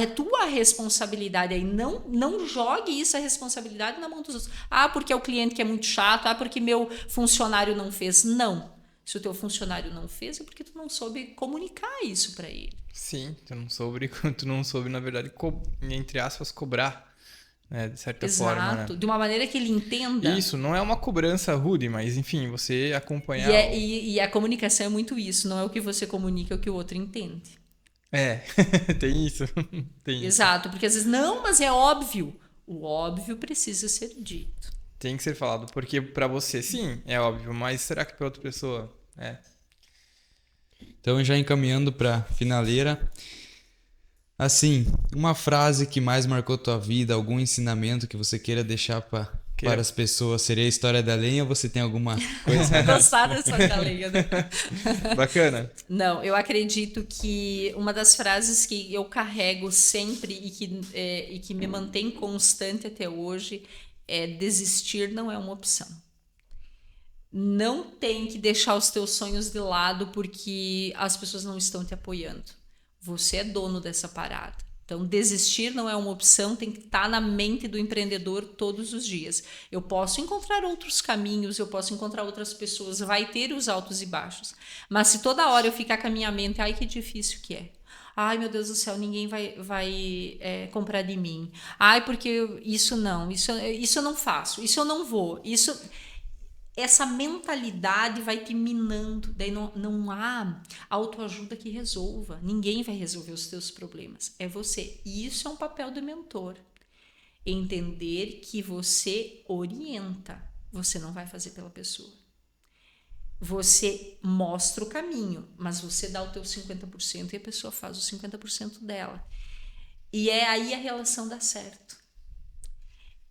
tua responsabilidade aí. Não jogue a responsabilidade na mão dos outros. Ah, porque é o cliente que é muito chato. Ah, porque meu funcionário não fez. Não. Se o teu funcionário não fez, é porque tu não soube comunicar isso para ele. Sim, tu não soube, na verdade, entre aspas, cobrar. Né, de certa forma, né? De uma maneira que ele entenda. Isso, não é uma cobrança rude, mas enfim, você acompanhar... E a comunicação é muito isso, não é o que você comunica, é o que o outro entende. Tem isso. Exato, porque às vezes, não, mas é óbvio. O óbvio precisa ser dito. Tem que ser falado, porque pra você, sim, é óbvio, mas será que pra outra pessoa é? Então, já encaminhando pra finaleira... Assim, uma frase que mais marcou tua vida, algum ensinamento que você queira deixar para as pessoas, seria a história da lenha ou você tem alguma coisa? Gostaram da história da lenha, né? Bacana. Não, eu acredito que uma das frases que eu carrego sempre e que me mantém constante até hoje é: desistir não é uma opção. Não tem que deixar os teus sonhos de lado porque as pessoas não estão te apoiando. Você é dono dessa parada. Então, desistir não é uma opção, tem que estar na mente do empreendedor todos os dias. Eu posso encontrar outros caminhos, eu posso encontrar outras pessoas, vai ter os altos e baixos. Mas se toda hora eu ficar com a minha mente, ai, que difícil que é. Ai, meu Deus do céu, ninguém vai comprar de mim. Ai, porque isso eu não faço, isso eu não vou, essa mentalidade vai te minando, daí não há autoajuda que resolva, ninguém vai resolver os teus problemas, é você. E isso é um papel do mentor, entender que você orienta, você não vai fazer pela pessoa. Você mostra o caminho, mas você dá o teu 50% e a pessoa faz os 50% dela. E é aí a relação dá certo.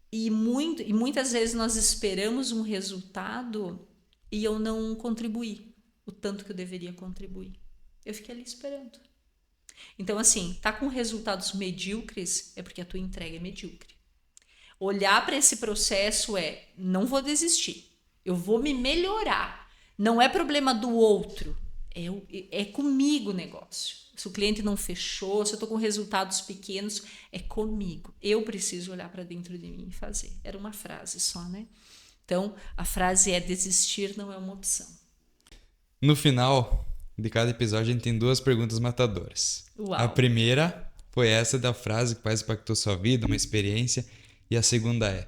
E muitas vezes nós esperamos um resultado e eu não contribuí o tanto que eu deveria contribuir. Eu fiquei ali esperando. Então, assim, tá com resultados medíocres é porque a tua entrega é medíocre. Olhar para esse processo não vou desistir, eu vou me melhorar. Não é problema do outro, é comigo o negócio. Se o cliente não fechou, se eu estou com resultados pequenos, é comigo. Eu preciso olhar para dentro de mim e fazer. Era uma frase só, né? Então, a frase é: desistir não é uma opção. No final de cada episódio, a gente tem 2 perguntas matadoras. Uau. A primeira foi essa da frase que mais impactou sua vida, uma experiência. E a segunda é: o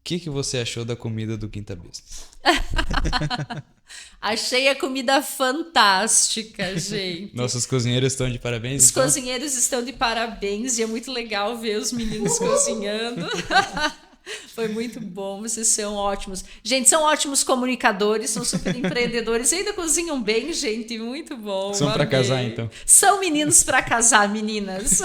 que você achou da comida do Quinta Business? Achei a comida fantástica, gente. Nossos cozinheiros estão de parabéns. Os cozinheiros estão de parabéns e é muito legal ver os meninos cozinhando. Foi muito bom, vocês são ótimos. Gente, são ótimos comunicadores, são super empreendedores e ainda cozinham bem, gente, muito bom. São para casar, então. São meninos para casar, meninas.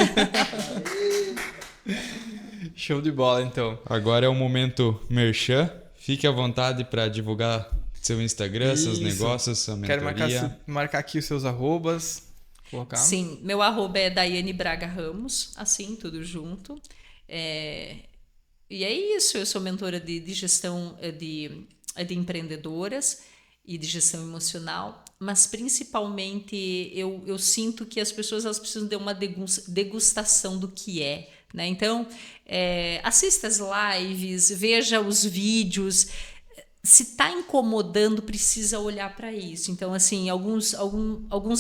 Show de bola, então. Agora é o momento merchan. Fique à vontade para divulgar seu Instagram, seus negócios, sua mentoria. Quero marcar aqui os seus arrobas. Colocar. Sim, meu arroba é Daiane Braga Ramos, assim, tudo junto. E é isso, eu sou mentora de gestão de empreendedoras e de gestão emocional, mas principalmente eu sinto que as pessoas elas precisam de uma degustação do que é, né? Então, assista as lives, veja os vídeos, se está incomodando, precisa olhar para isso. Então, assim, alguns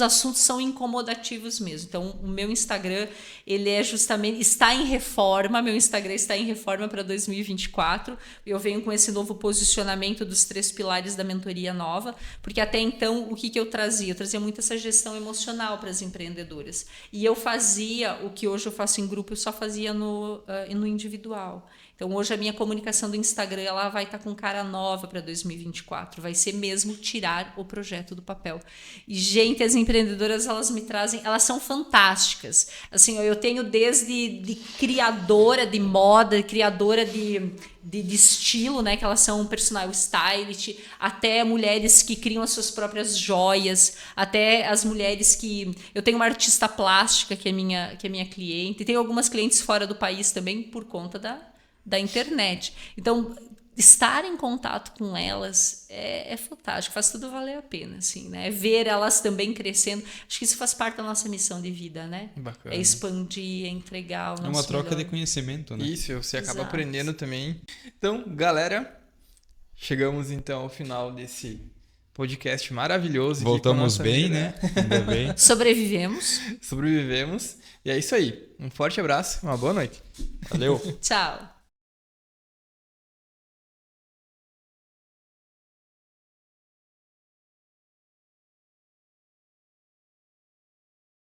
assuntos são incomodativos mesmo. Então, o meu Instagram, ele é justamente, está em reforma, meu Instagram está em reforma para 2024. Eu venho com esse novo posicionamento dos 3 pilares da mentoria nova, porque até então, o que eu trazia? Eu trazia muito essa gestão emocional para as empreendedoras. E eu fazia o que hoje eu faço em grupo, eu só fazia no individual. Então, hoje a minha comunicação do Instagram ela vai estar com cara nova para 2024. Vai ser mesmo tirar o projeto do papel. E, gente, as empreendedoras, elas me trazem... Elas são fantásticas. Assim, eu tenho desde criadora de moda, criadora de estilo, né? Que elas são personal stylist, até mulheres que criam as suas próprias joias, até as mulheres que... Eu tenho uma artista plástica que é minha cliente. E tenho algumas clientes fora do país também por conta da internet. Então, estar em contato com elas é fantástico, faz tudo valer a pena, assim, né? Ver elas também crescendo, acho que isso faz parte da nossa missão de vida, né? Bacana. É expandir, é entregar o nosso É uma troca melhor. de conhecimento, né? Isso, você acaba Exato. aprendendo também. Então, galera, chegamos então ao final desse podcast maravilhoso. Voltamos bem, né? Ainda bem. Sobrevivemos. Sobrevivemos. E é isso aí. Um forte abraço, uma boa noite. Valeu. Tchau.